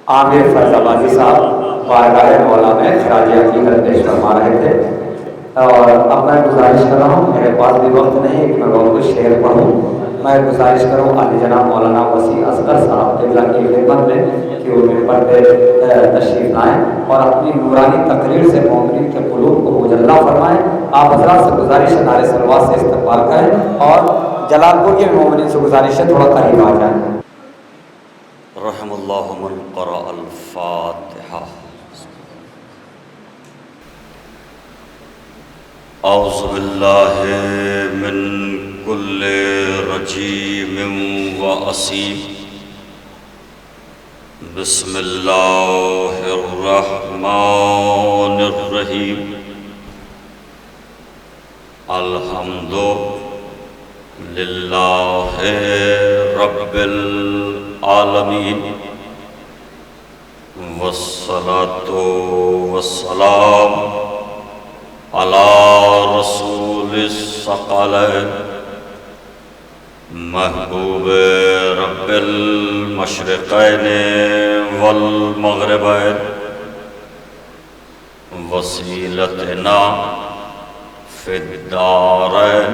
عامر فیض آبادی صاحب بارگاہ مولا میں خراج عقیدت پیش فرما رہے تھے، اور اب میں گزارش کر رہا ہوں، میرے پاس بھی وقت نہیں کہ میں بہت کچھ شعر پڑھوں، میں گزارش کروں عالی جناب مولانا وسیع اصغر صاحب قبلہ کی خدمت میں کہ وہ ممبر پہ تشریف لائیں اور اپنی نورانی تقریر سے مومنین کے قلوب کو مجلہ فرمائیں۔ آپ حضرات سے گزارش ہے نعرہ صلوات سے استقبال کریں، اور جلال پور کے مومنین سے گزارش ہے تھوڑا قریب آ جائیں۔ رحم اللہ من قرأ الفاتحہ۔ اعوذ باللہ من کل رجیم و اسیم، بسم اللہ الرحمن الرحیم، الحمد للہ رب العالمین، والصلاة والسلام علی رسول الثقلین، محبوب رب المشرقین والمغربین، وسیلتنا فی الدارین،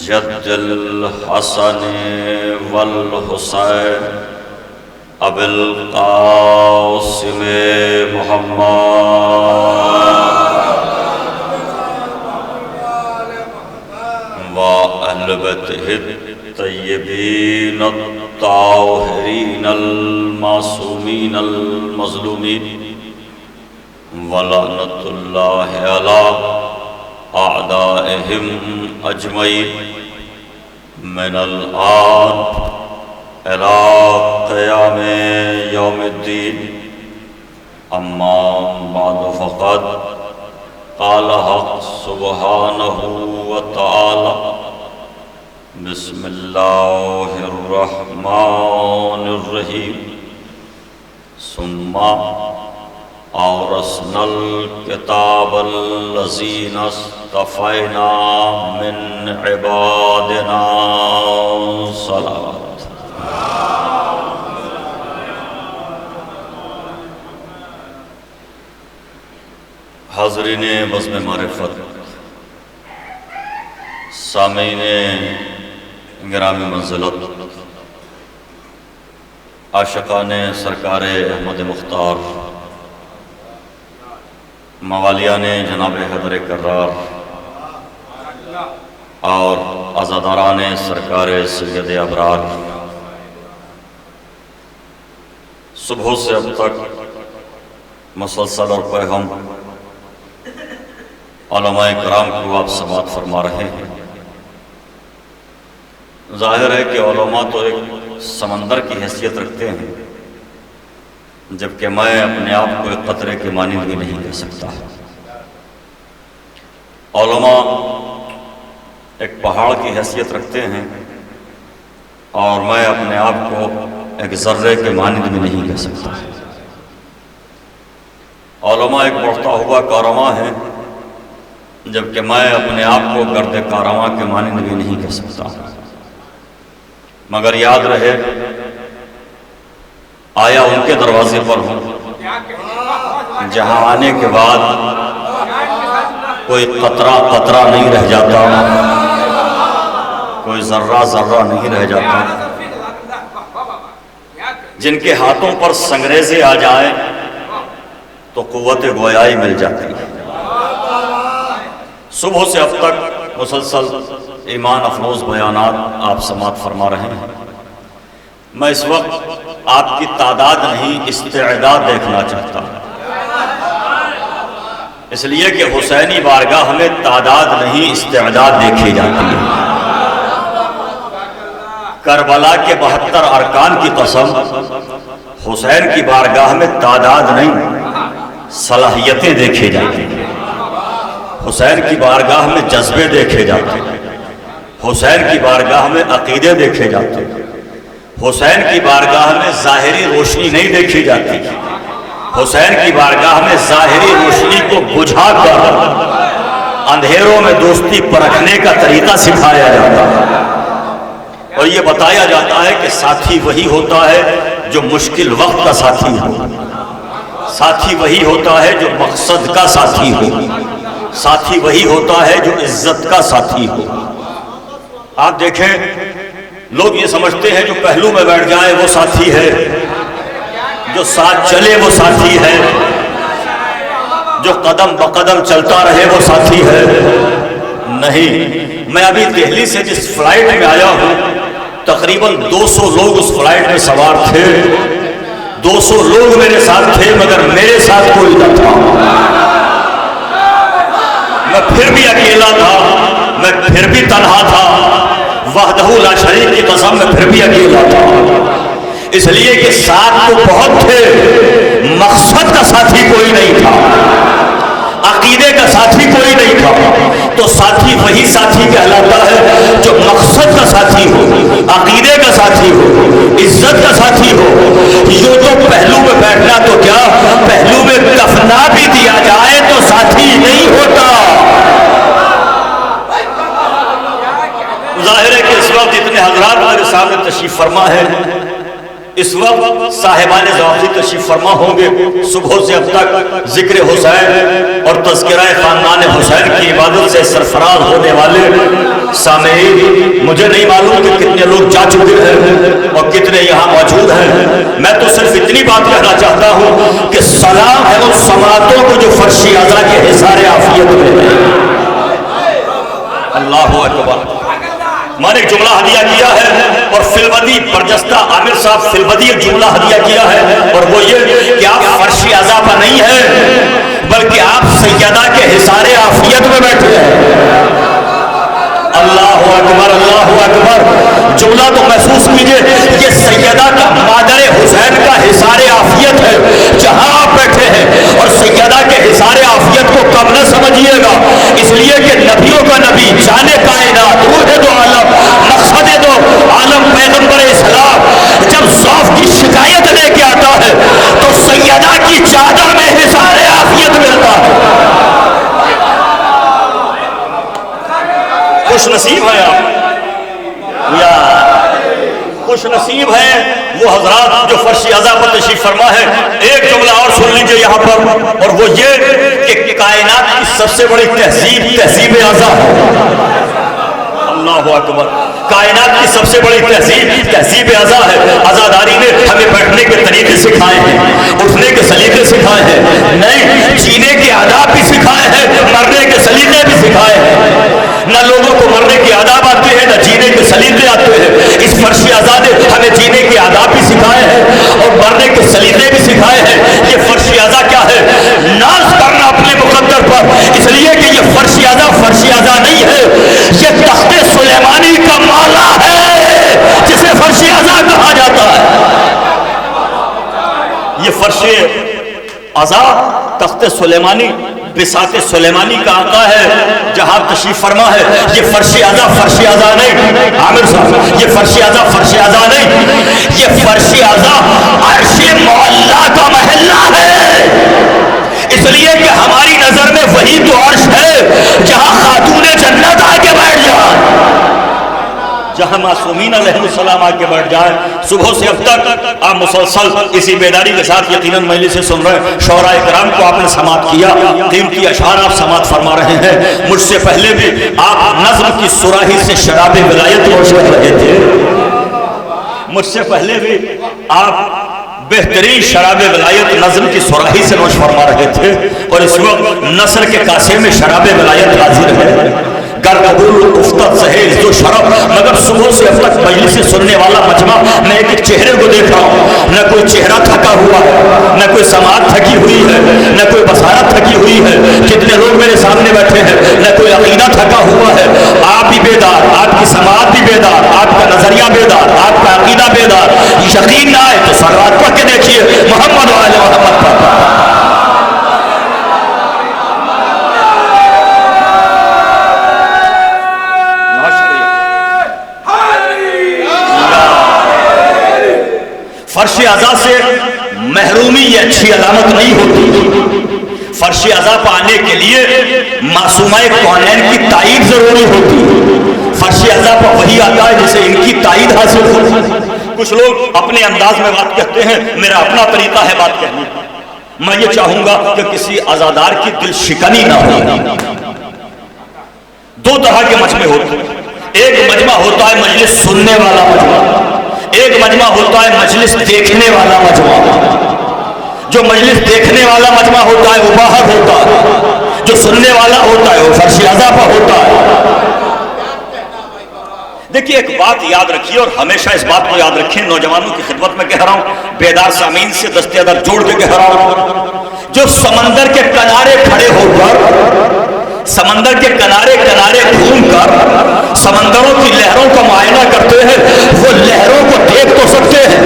جد الحسن والحسین، ابی القاسم محمد وأہل بیتہ الطیبین الطاہرین المعصومین المظلومین، ولعنۃ اللہ علی اعدائہم اجمعین، من الآن الی قیام یوم الدین۔ اما بعد فقد قال حق سبحانہ وتعالی، بسم اللہ الرحمن الرحیم، ثم اورثنا الکتاب الذین اصطفینا من عبادنا۔ صلوات۔ حاضرین بزم معرفت، سامعین گرامی منزلت، عاشقان سرکار احمد مختار، موالیان جناب حیدر کرار، اور عزاداران سرکار سید ابرار، صبح سے اب تک مسلسل اور پیغام علماء کرام کو آپ سماعت فرما رہے ہیں۔ ظاہر ہے کہ علماء تو ایک سمندر کی حیثیت رکھتے ہیں، جبکہ میں اپنے آپ کو ایک قطرے کے مانند بھی نہیں کہہ سکتا۔ علماء ایک پہاڑ کی حیثیت رکھتے ہیں، اور میں اپنے آپ کو ایک ذرے کے مانند بھی نہیں کہہ سکتا۔ علماء ایک بڑھتا ہوا کارواں ہے، جبکہ میں اپنے آپ کو گرد کارواں کے مانند بھی نہیں کہہ سکتا۔ مگر یاد رہے، آیا ان کے دروازے پر ہوں جہاں آنے کے بعد کوئی قطرہ قطرہ نہیں رہ جاتا، کوئی ذرہ ذرہ نہیں رہ جاتا، جن کے ہاتھوں پر سنگریزے آ جائیں تو قوت گویائی مل جاتی ہے۔ صبح سے اب تک مسلسل ایمان افروز بیانات آپ سماعت فرما رہے ہیں۔ میں اس وقت آپ کی تعداد نہیں، استعداد دیکھنا چاہتا ہوں، اس لیے کہ حسینی بارگاہ میں تعداد نہیں، استعداد دیکھی جاتی ہے۔ کربلا کے 72 ارکان کی قسم، حسین کی بارگاہ میں تعداد نہیں، صلاحیتیں دیکھی جاتی ہیں۔ حسین کی بارگاہ میں جذبے دیکھے جاتے ہیں، حسین کی بارگاہ میں عقیدے دیکھے جاتے ہیں، حسین کی بارگاہ میں ظاہری روشنی نہیں دیکھی جاتی، حسین کی بارگاہ میں ظاہری روشنی کو بجھا کر اندھیروں میں دوستی پرکھنے کا طریقہ سکھایا جاتا ہے، اور یہ بتایا جاتا ہے کہ ساتھی وہی ہوتا ہے جو مشکل وقت کا ساتھی ہو، ساتھی وہی ہوتا ہے جو مقصد کا ساتھی ہو، ساتھی وہی ہوتا ہے جو عزت کا ساتھی ہو۔ آپ دیکھیں لوگ یہ سمجھتے ہیں جو پہلو میں بیٹھ جائے وہ ساتھی ہے، جو ساتھ چلے وہ ساتھی ہے، جو قدم بقدم چلتا رہے وہ ساتھی ہے۔ نہیں، میں ابھی دہلی سے جس فلائٹ میں آیا ہوں تقریباً 200 لوگ اس فلائٹ میں سوار تھے، 200 لوگ میرے ساتھ تھے، مگر میرے ساتھ کوئی نہ تھا۔ میں پھر بھی اکیلا تھا، میں پھر بھی تنہا تھا، وحدہ لا شریک کی قسم میں پھر بھی اکیلا تھا، اس لیے کہ ساتھ تو بہت تھے، مقصد کا ساتھی کوئی نہیں تھا، عقیدے کا ساتھی کوئی نہیں تھا۔ تو ساتھی وہی ساتھی کہلاتا ہے جو مقصد کا ساتھی ہو، عقیدے کا ساتھی ہو، عزت کا ساتھی ہو۔ یہ جو پہلو میں بیٹھنا تو کیا، پہلو میں دفنا بھی دیا جائے تو ساتھی نہیں ہوتا۔ ظاہر ہے کہ اس وقت اتنے حضرات میرے سامنے تشریف فرما ہے، اس وقت صاحبان ذوقی تشریف فرما ہوں گے، صبح سے اب تک ذکر حسین اور تذکرہ خاندان حسین کی عبادت سے سرفراز ہونے والے سامعین، مجھے نہیں معلوم کہ کتنے لوگ جا چکے ہیں اور کتنے یہاں موجود ہیں۔ میں تو صرف اتنی بات کہنا چاہتا ہوں کہ سلام ہے ان سماعتوں کو جو فرش اعضا کے حصار عافیت میں ہیں۔ اللہ اکبر۔ میں نے ایک جملہ ہدیہ کیا ہے اور فلودی برجستہ عامر صاحب فلودی ایک جملہ ہدیہ کیا ہے، اور وہ یہ کہ آپ فرش اعضا پر نہیں ہیں بلکہ آپ سیدہ کے حصار عافیت میں بیٹھے ہیں۔ اللہ اکبر، اللہ اکبر۔ جملہ تو محسوس کیجئے، یہ سیدہ کا مادر حسین کا حصار عافیت ہے جہاں آپ بیٹھے ہیں، اور سیدہ کے حصار عافیت کو کم نہ سمجھیے گا، اس لیے کہ نبیوں کا نبی، جان کائنات، روح دو عالم، مقصد دو عالم، پیغمبر اسلام جب ضعف کی شکایت لے کے آتا ہے تو سیدہ کی چادر میں حصار عافیت ملتا ہے۔ خوش نصیب ہے آپ، یا خوش نصیب ہے وہ حضرات جو فرش اعضا پر تشریف فرما ہے۔ ایک جملہ اور سن لیجئے یہاں پر، اور وہ یہ کہ کائنات کی سب سے بڑی تہذیب تہذیب اعضا ہے۔ اللہ اکبر۔ کائنات کی سب سے بڑی تہذیب تہذیب اعضا ہے۔ عزاداری نے ہمیں بیٹھنے کے طریقے سکھائے ہیں، اٹھنے کے سلیقے سکھائے ہیں، نہیں جینے کے آداب بھی سکھائے ہیں، مرنے کے سلیقے بھی سکھائے ہیں۔ نہ لوگوں کو مرنے کے آداب آتے ہیں، نہ جینے کے سلیقے آتے ہیں۔ اس فرش اعضا نے ہمیں جینے کے آداب بھی سکھائے ہیں اور مرنے کے سلیقے بھی سکھائے ہیں۔ یہ فرش اعضا کیا ہے؟ ناز کرنا اپنے مقدر پر، اس لیے کہ یہ فرش اعضا نہیں ہے، یہ تخت سلیمانی کا مالا ہے جسے فرش اعضا کہا جاتا ہے۔ یہ فرش اعضا تخت سلیمانی، بساط سلیمانی کا آقا ہے جہاں تشریف فرما ہے۔ یہ فرش اعضا نہیں عامر صاحب، یہ فرش اعضا نہیں، یہ فرش اعضا عرش معلا کا محلہ ہے، اس لیے کہ ہماری نظر میں وہی تو عرش ہے جہاں خاتون جنت آ کے بیٹھ جائے، جہاں معصومین علیہ السلام آ کے بیٹھ جائے۔ صبح سے اب تک آپ مسلسل اسی بیداری کے ساتھ یقیناً مجلس سے سن رہے ہیں، شعراء کرام کو آپ نے سماعت کیا، قیمتی اشعار آپ سماعت فرما رہے ہیں۔ مجھ سے پہلے بھی آپ نظم کی سراہی سے شراب ولایت نوش کر رہے تھے، مجھ سے پہلے بھی آپ بہترین شراب ولایت نظم کی سراہی سے نوش فرما رہے تھے، اور اس وقت نثر کے کاسے میں شراب ولایت حاضر ہے۔ گر قبول افتد سہیز جو شرف، مگر صبح سے اب تک مجلس سے سننے والا مجمع میں ایک چہرے کو دیکھ رہا ہوں، نہ کوئی چہرہ تھکا ہوا ہے، نہ کوئی سماعت تھکی ہوئی ہے، نہ کوئی بصارت تھکی ہوئی ہے۔ کتنے لوگ میرے سامنے بیٹھے ہیں، نہ کوئی عقیدہ تھکا ہوا ہے۔ آپ بھی بیدار، آپ کی سماعت بھی بیدار، آپ کا نظریہ بیدار، آپ کا عقیدہ بیدار۔ یقین نہ آئے تو صلوات پڑھ کے دیکھیے محمد و آل محمد پر۔ فرش اعضا سے محرومی یہ اچھی علامت نہیں ہوتی۔ فرش اعضا پر آنے کے لیے معصومہ کونین کی تائید ضروری ہوتی ہے۔ فرش اعضا پر وہی آتا ہے جسے ان کی تائید حاصل ہو۔ کچھ لوگ اپنے انداز میں بات کہتے ہیں، میرا اپنا طریقہ ہے بات کہنے کا۔ میں یہ چاہوں گا کہ کسی عزادار کی دل شکنی نہ ہو۔ دو طرح کے مجمع ہوتے ہیں، ایک مجمع ہوتا ہے مجلس سننے والا مجمع، ایک مجمع ہوتا ہے مجلس دیکھنے والا مجمع۔ جو مجلس دیکھنے والا مجمع ہوتا ہے وہ باہر ہوتا ہے، جو سننے والا ہوتا ہے وہ فرش اضافہ ہوتا ہے۔ دیکھیے ایک بات یاد رکھیے، اور ہمیشہ اس بات کو یاد رکھیں، نوجوانوں کی خدمت میں کہہ رہا ہوں، بیدار سامعین سے دستے ادر جوڑ کے کہہ رہا ہوں، جو سمندر کے کنارے کھڑے ہو کر، سمندر کے کنارے کنارے گھوم کر سمندروں کی لہروں کا معائنہ کرتے ہیں، وہ لہروں کو دیکھ تو سکتے ہیں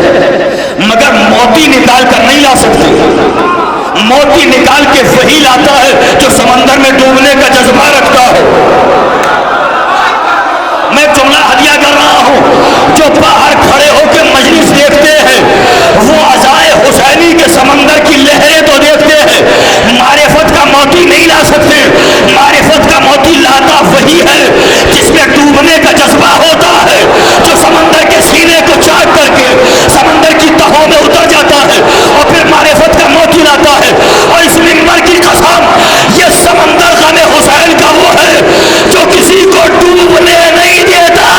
مگر موتی نکال کر نہیں لا سکتے۔ موتی نکال کے وہی لاتا ہے جو سمندر میں ڈوبنے کا جذبہ رکھتا ہے۔ میں جملہ ہدیہ کر رہا ہوں، جو باہر کھڑے ہو کے مجلس دیکھتے ہیں وہ عزائے حسینی کے سمندر کی لہریں تو دیکھتے ہیں، معرفت کا موتی نہیں لا سکتے۔ معرفت کا موتی لاتا وہی ہے جس میں ڈوبنے کا جذبہ ہوتا ہے، جو سمندر کے سینے کو چاک کر کے سمندر کی تہوں میں اتر جاتا ہے اور پھر معرفت کا موتی لاتا ہے۔ اور اس منبر کی قسم، یہ سمندر غم حسین کا وہ ہے جو کسی کو ڈوبنے نہیں دیتا۔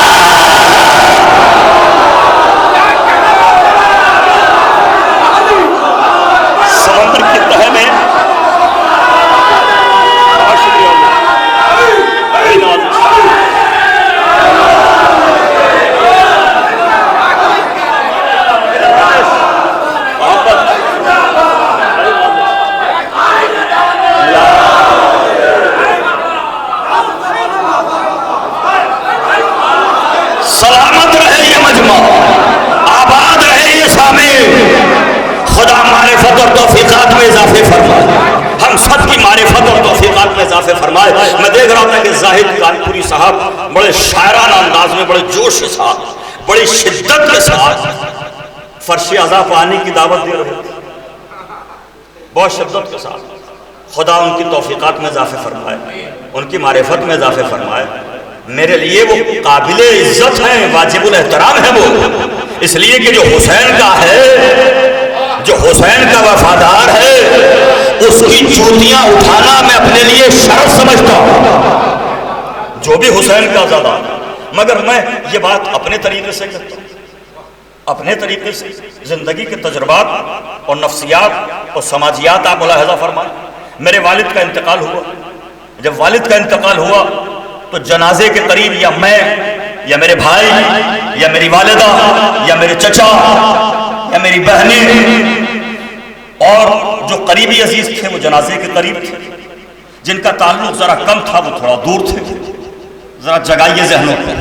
سمندر کی تہ میں سلامت رہے یہ مجمع، آباد رہے یہ سامع، خدا معرفت اور توفیقات میں اضافے فرمائے، ہم سب کی معرفت اور توفیقات میں اضافے فرمائے۔ میں دیکھ رہا تھا کہ زاہد کانپوری صاحب بڑے شاعرانہ انداز میں، بڑے جوش کے ساتھ، بڑی شدت کے ساتھ فرش عزا پانے کی دعوت دے رہے تھے، بہت شدت کے ساتھ۔ خدا ان کی توفیقات میں اضافے فرمائے، ان کی معرفت میں اضافے فرمائے۔ میرے لیے وہ قابل عزت ہیں، واجب الاحترام ہے وہ، اس لیے کہ جو حسین کا ہے، جو حسین کا وفادار ہے، اس کی جوتیاں اٹھانا میں اپنے لیے شرف سمجھتا ہوں، جو بھی حسین کا زیادہ۔ مگر میں یہ بات اپنے طریقے سے کرتا ہوں، اپنے طریقے سے زندگی کے تجربات اور نفسیات اور سماجیات آپ ملاحظہ فرمائیں۔ میرے والد کا انتقال ہوا، جب والد کا انتقال ہوا تو جنازے کے قریب یا میں یا میرے بھائی یا میری والدہ یا میرے چچا یا میری بہنیں اور جو قریبی عزیز تھے وہ جنازے کے قریب تھے، جن کا تعلق ذرا کم تھا وہ تھوڑا دور تھے۔ ذرا جگائیے ذہنوں پہ،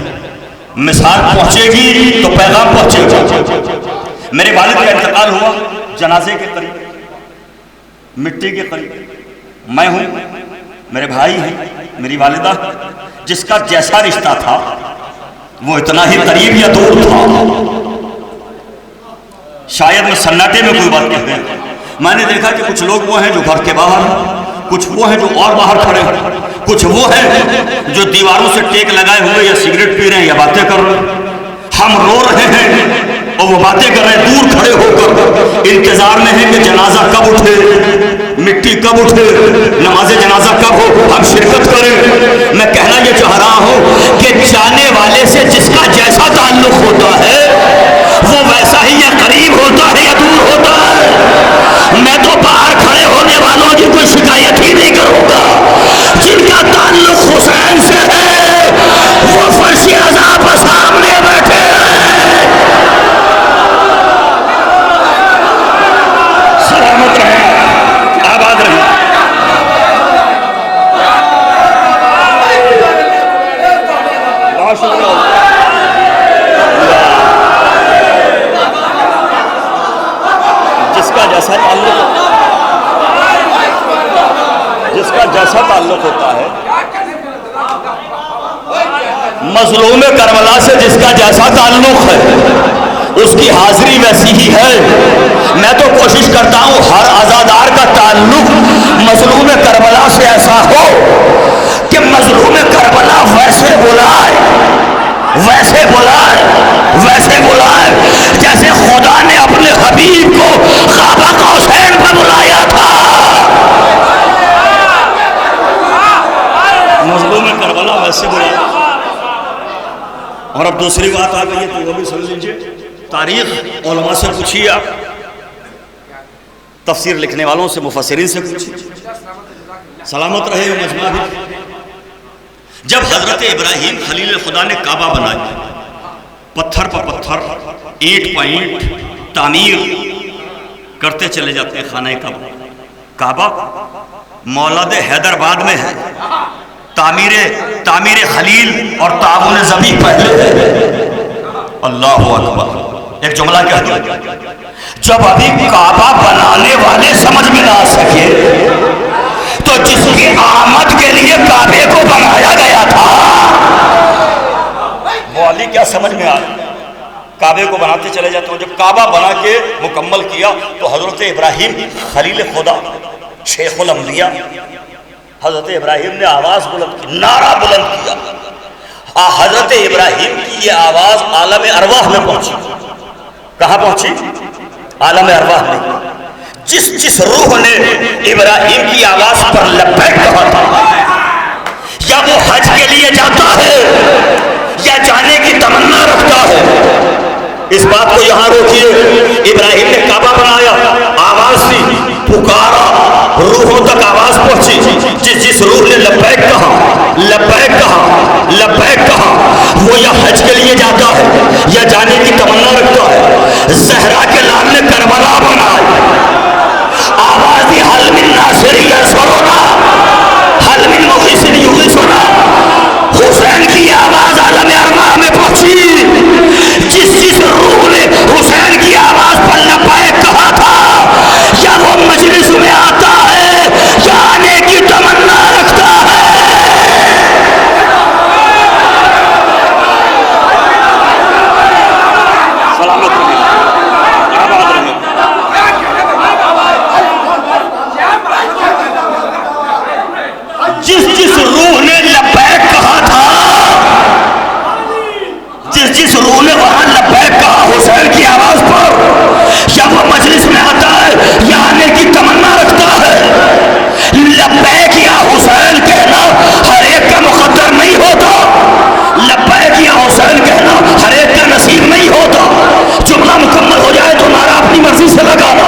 مثال پہنچے گی تو پیغام پہنچے گا۔ میرے والد کا انتقال ہوا جنازے کے قریب، مٹی کے قریب، میں ہوں، میرے بھائی ہیں، میری والدہ، جس کا جیسا رشتہ تھا وہ اتنا ہی قریب یا دور تھا۔ شاید میں سناٹے میں کوئی بات کہہ دیں، میں نے دیکھا کہ کچھ لوگ وہ ہیں جو گھر کے باہر، کچھ وہ ہیں جو اور باہر کھڑے ہیں، کچھ وہ ہیں جو دیواروں سے ٹیک لگائے ہوئے یا سگریٹ پی رہے ہیں یا باتیں کر رہے ہیں۔ ہم رو رہے ہیں اور وہ باتیں کر رہے ہیں، دور کھڑے ہو کر انتظار میں ہیں کہ جنازہ کب اٹھے، مٹی کب اٹھے، نماز جنازہ کب ہو، ہم شرکت کریں۔ میں کہنا یہ چاہ رہا ہوں کہ جانے والے سے جس کا جیسا تعلق ہوتا ہے وہ ویسا ہی یا قریب ہوتا ہے یا دور ہوتا ہے۔ میں تو باہر کھڑے ہونے والوں کی کوئی شکایت ہی نہیں کروں گا، جن کا تعلق حسین سے ہے وہ فرش عزا پر سامنے بیٹھے ہیں۔ سلامت رہیں، آباد رہیں۔ بہت شکریہ۔ جس کا جیسا تعلق ہوتا ہے، مظلوم کربلا سے جس کا جیسا تعلق ہے اس کی حاضری ویسی ہی ہے۔ میں تو کوشش کرتا ہوں ہر عزادار کا تعلق مظلوم کربلا سے ایسا ہو کہ مظلوم کربلا ویسے بلائے، ویسے بلائے، ویسے بلائے خدا نے اپنے حبیب کو قاب قوسین پر بلایا تھا. مظلوم کربلا ویسے بلایا. اور اب دوسری بات آ گئی ہے تو وہ بھی سمجھ لیجیے. تاریخ علماء سے پوچھیے, آپ تفسیر لکھنے والوں سے, مفسرین سے پوچھیے, سلامت رہے وہ مجمع بھی. جب حضرت ابراہیم خلیل خدا نے کعبہ بنایا, پتھر پر پتھر, اینٹ پر اینٹ تعمیر کرتے چلے جاتے ہیں خانہ کعبہ. کعبہ مولد حیدرآباد میں ہے. تعمیر خلیل اور تعاون زمین پہلے ہے. اللہ اکبر. ایک جملہ کہہ دیا, جب ابھی کعبہ بنانے والے سمجھ میں نہ آ سکے تو جس کی آمد کے لیے کعبے کو بنایا گیا تھا وہ علی کیا سمجھ میں آیا. کعبے کو بناتے چلے جاتے ہیں. جب کعبہ بنا کے مکمل کیا تو حضرت ابراہیم خلیل خدا, شیخ الانبیاء, حضرت ابراہیم نے آواز بلند کی, نعرہ بلند کیا. حضرت ابراہیم کی یہ آواز عالم ارواح میں پہنچی. کہاں پہنچی؟ عالم ارواح میں. جس روح نے ابراہیم کی آواز پر لبیک کہا تھا, یا وہ حج کے لیے جاتا ہے یا جانے کی تمنا رکھتا ہے. اس بات کو یہاں روکیے. ابراہیم نے کعبہ بنایا, آواز دی, پکارا, روحوں تک آواز پہنچی. جس روح نے لبیک کہا, لبیک کہا, لبیک کہا, وہ یا حج کے لیے جاتا ہے یا جانے کی تمنا رکھتا ہے. زہرا کے لال نے کربلا بنایا, آواز دی, حل من ناصر ینصرنا, حل من مغیث یغیثنا. حسین کی آواز عالم ارواح میں پہنچی. جس روح نے حسین کی آواز پر لبیک کہا تھا, یا وہ مجلس میں آتا ہے یا آنے کی تمنا رکھتا ہے. سلامت رہیے, آباد رہیے. جس روح نے لبیک کہا تھا, جس روح نے وہاں لبیک کہا حسین کی آواز پر, یا وہ مجلس میں آتا ہے یا آنے کی تمنا رکھتا ہے. لبیک یا حسین کہنا ہر ایک کا مقدر نہیں ہوتا. لبیک یا حسین کہنا ہر ایک کا نصیب نہیں ہوتا. جملہ مکمل ہو جائے تو نعرہ اپنی مرضی سے لگانا.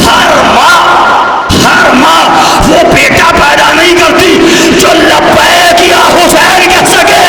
ہر ماں وہ بیٹا پیدا نہیں کرتی جو لبیک یا حسین کہہ سکے.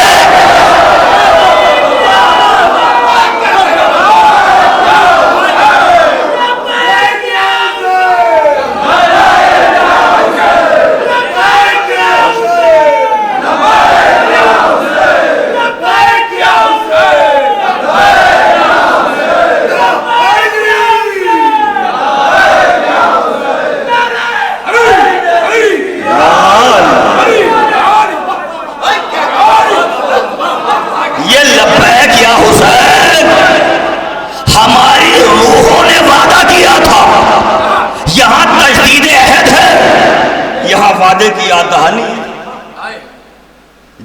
وعدے کی یاد دہانی.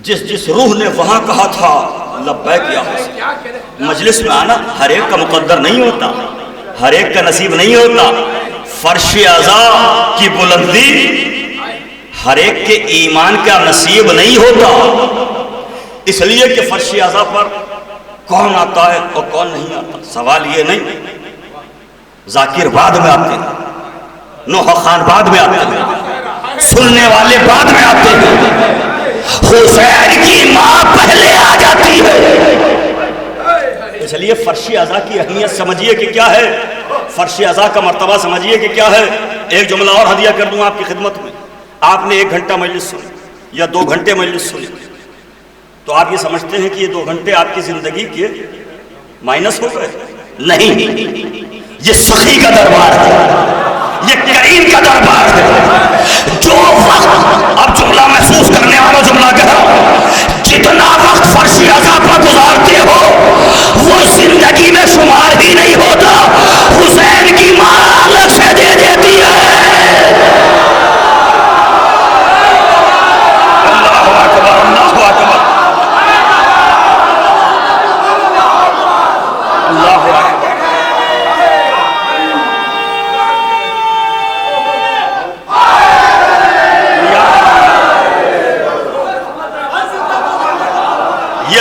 جس روح نے وہاں کہا تھا لبیک یا حسین. مجلس میں آنا ہر ایک کا مقدر نہیں ہوتا, ہر ایک کا نصیب نہیں ہوتا. فرش اعضاء کی بلندی ہر ایک کے ایمان کا نصیب نہیں ہوتا. اس لیے کہ فرش اعضاء پر کون آتا ہے اور کون نہیں آتا. سوال یہ نہیں ذاکر بعد میں آتے ہیں, نوح خان بعد میں آتے ہیں, سننے والے بعد میں آتے ہیں. حسین کی ماں پہلے آ جاتی ہے. اس لیے فرش اعضاء کی اہمیت سمجھیے کہ کیا ہے, فرش اعضاء کا مرتبہ سمجھیے کہ کیا ہے. ایک جملہ اور ہدیہ کر دوں آپ کی خدمت میں. آپ نے 1 گھنٹہ مجلس سنی یا 2 گھنٹے مجلس سنی تو آپ یہ سمجھتے ہیں کہ یہ 2 گھنٹے آپ کی زندگی کے مائنس ہو گئے. نہیں, یہ سخی کا دربار ہے, یہ کریم کا دربار ہے. جو وقت اب جملہ محسوس کرنے والا جملہ کہہ رہا ہوں, جتنا وقت فرش اعضاء پر گزارتے ہو وہ زندگی میں شمار ہی نہیں ہوتا. حسین کی ماں الگ سے دے دیتی ہے. اللہ اکبر, اللہ اکبر, اللہ اکبر.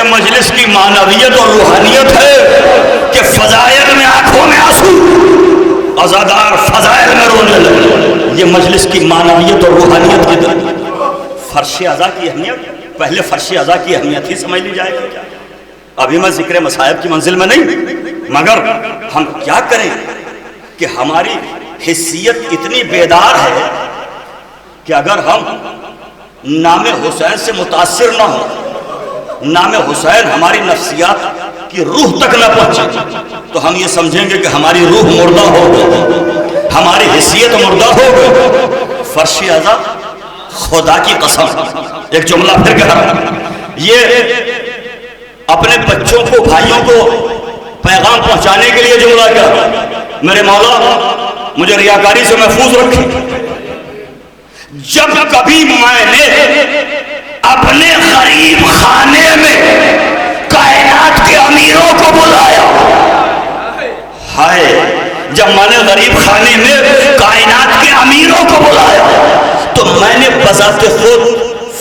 یہ مجلس کی معنویت اور روحانیت ہے کہ فضائل میں آنکھوں میں آنسو، عزادار فضائل میں رونے لگے. یہ مجلس کی معنویت اور روحانیت کی در. فرش عزا کی اہمیت، پہلے فرش عزا کی اہمیت ہی سمجھ لی جائے گی. ابھی میں ذکر مصائب کی منزل میں نہیں، مگر ہم کیا کریں کہ ہماری حیثیت اتنی بیدار ہے کہ اگر ہم نام حسین سے متاثر نہ ہوں، نام حسین ہماری نفسیات کی روح تک نہ پہنچے، تو ہم یہ سمجھیں گے کہ ہماری روح مردہ ہو گئی، ہماری حیثیت مردہ ہو گئی. فرش عزا خدا کی قسم، ایک جملہ پھر کہہ رہا ہوں، یہ اپنے بچوں کو، بھائیوں کو پیغام پہنچانے کے لیے جملہ کہہ رہا ہوں. میرے مولا مجھے ریاکاری سے محفوظ رکھے. جب کبھی میں نے اپنے غریب خانے میں کائنات کے امیروں کو بلایا، ہائے جب میں نے غریب خانے میں کائنات کے امیروں کو بلایا تو میں نے بذات خود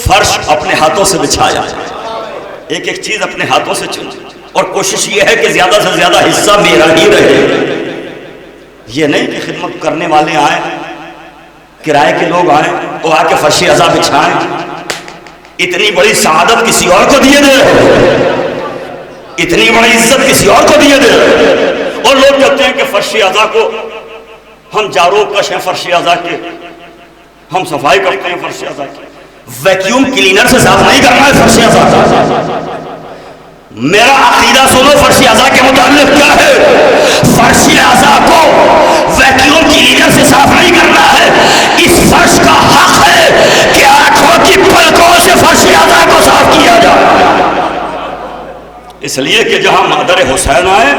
فرش اپنے ہاتھوں سے بچھایا، ایک ایک چیز اپنے ہاتھوں سے چن، اور کوشش یہ ہے کہ زیادہ سے زیادہ حصہ میرا ہی رہے. یہ نہیں کہ خدمت کرنے والے آئیں، کرائے کے لوگ آئیں، وہ آ کے فرش عزا بچھائیں. اتنی بڑی سعادت کسی اور کو دیے دے، اتنی بڑی عزت کسی اور کو دیے دے. اور لوگ کہتے ہیں کہ فرش عزا کو ہم جارو کش ہیں، فرش عزا کے ہم صفائی کرتے ہیں. فرش عزا کی ویکیوم کلینر سے صاف نہیں کرنا ہے فرش عزا. میرا عقیدہ سنو فرش عزا کے متعلق کیا ہے. فرش عزا کو ویکیوم کلینر سے صاف نہیں کرنا ہے. اس فرش کا حق ہے کہ آنکھوں کی پلکوں سے فرش عزا کو صاف کیا جائے. اس لیے کہ جہاں مادر حسین آئے،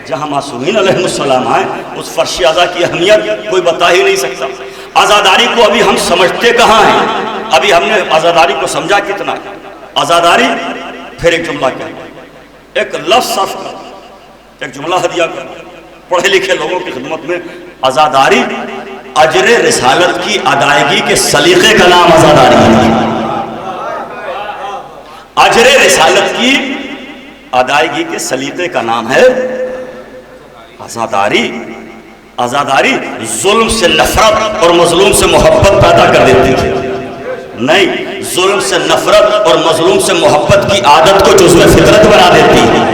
جہاں معصومین علیہ السلام آئے، اس فرش عزا کی اہمیت کوئی بتا ہی نہیں سکتا. عزاداری کو ابھی ہم سمجھتے کہاں ہیں؟ ابھی ہم نے عزاداری کو سمجھا کتنا؟ عزاداری پھر ایک جملہ کیا، ایک لفظ صرف کر، ایک جملہ ہدیہ کر پڑھے لکھے لوگوں کی خدمت میں. عزاداری اجر رسالت کی ادائیگی کے سلیقے کا نام عزاداری ہے. اجر رسالت کی ادائیگی کے سلیقے کا نام ہے عزاداری. عزاداری ظلم سے نفرت اور مظلوم سے محبت پیدا کر دیتی ہے. نہیں، ظلم سے نفرت اور مظلوم سے محبت کی عادت کو جزو فطرت بنا دیتی ہے.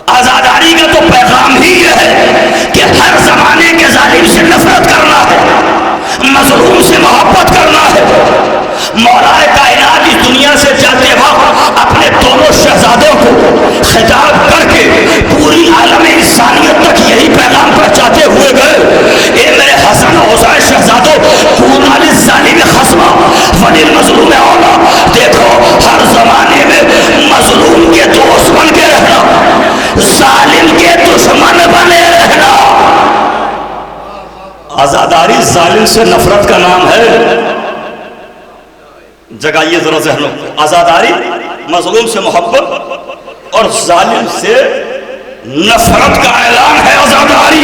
عزاداری کا تو پیغام ہی یہ ہے کہ ہر زمانے کے ظالم سے نفرت کرنا ہے، مظلوم سے محبت کرنا ہے. مولا کائنات اس دنیا سے جاتے وقت اپنے دونوں شہزادوں کو خطاب کر کے پوری عالم انسانیت تک یہی پیغام پہنچاتے ہوئے گئے، اے میرے حسن حسین شہزادوں، کونا للظالم خصما وللمظلوم اولا. دیکھو ہر زمانے میں مظلوم کے دوست بن کے رہنا، ظالم کے دشمن بنے رہنا. عزاداری ظالم سے نفرت کا نام ہے. جگائیے ذرا ذہنوں کو. عزاداری مظلوم سے محبت اور ظالم سے نفرت کا اعلان ہے عزاداری.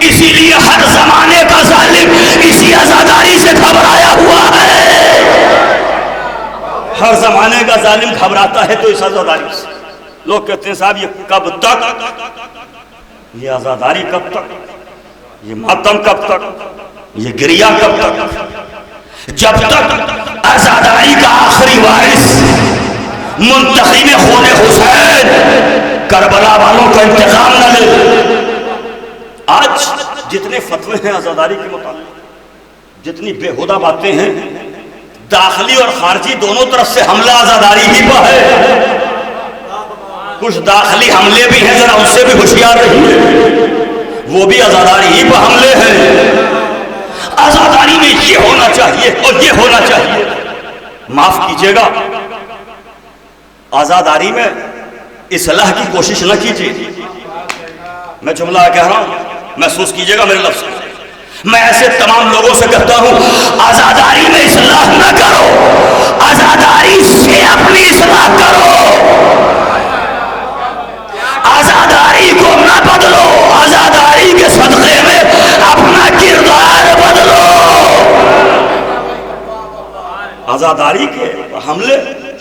اسی لیے ہر زمانے کا ظالم اسی عزاداری سے گھبرایا ہوا ہے. ہر زمانے کا ظالم گھبراتا ہے تو اس عزاداری سے. لوگ کہتے ہیں صاحب یہ کب تک، یہ عزاداری کب تک، یہ ماتم کب تک، یہ گریہ کب تک؟ جب تک عزاداری کا آخری وارث منتقم خون حسین کربلا والوں کا انتقام نہ لے. آج جتنے فتوے ہیں عزاداری کے متعلق، جتنی بےہودہ باتیں ہیں، داخلی اور خارجی دونوں طرف سے حملہ عزاداری ہی پہ ہے. کچھ داخلی حملے بھی ہیں، ذرا ان سے بھی ہوشیار رہیے، وہ بھی عزاداری ہی پہ حملے ہیں. عزاداری میں یہ ہونا چاہیے اور یہ ہونا چاہیے. معاف کیجیے گا، عزاداری میں اصلاح کی کوشش نہ کیجیے. میں جملہ کہہ رہا ہوں، محسوس کیجیے گا میرے لفظ. میں ایسے تمام لوگوں سے کہتا ہوں عزاداری میں اصلاح نہ کرو، عزاداری سے اپنی اصلاح کرو. عزاداری کو نہ بدلو، عزاداری کے صدقے میں اپنا کردار بدلو. عزاداری کے حملے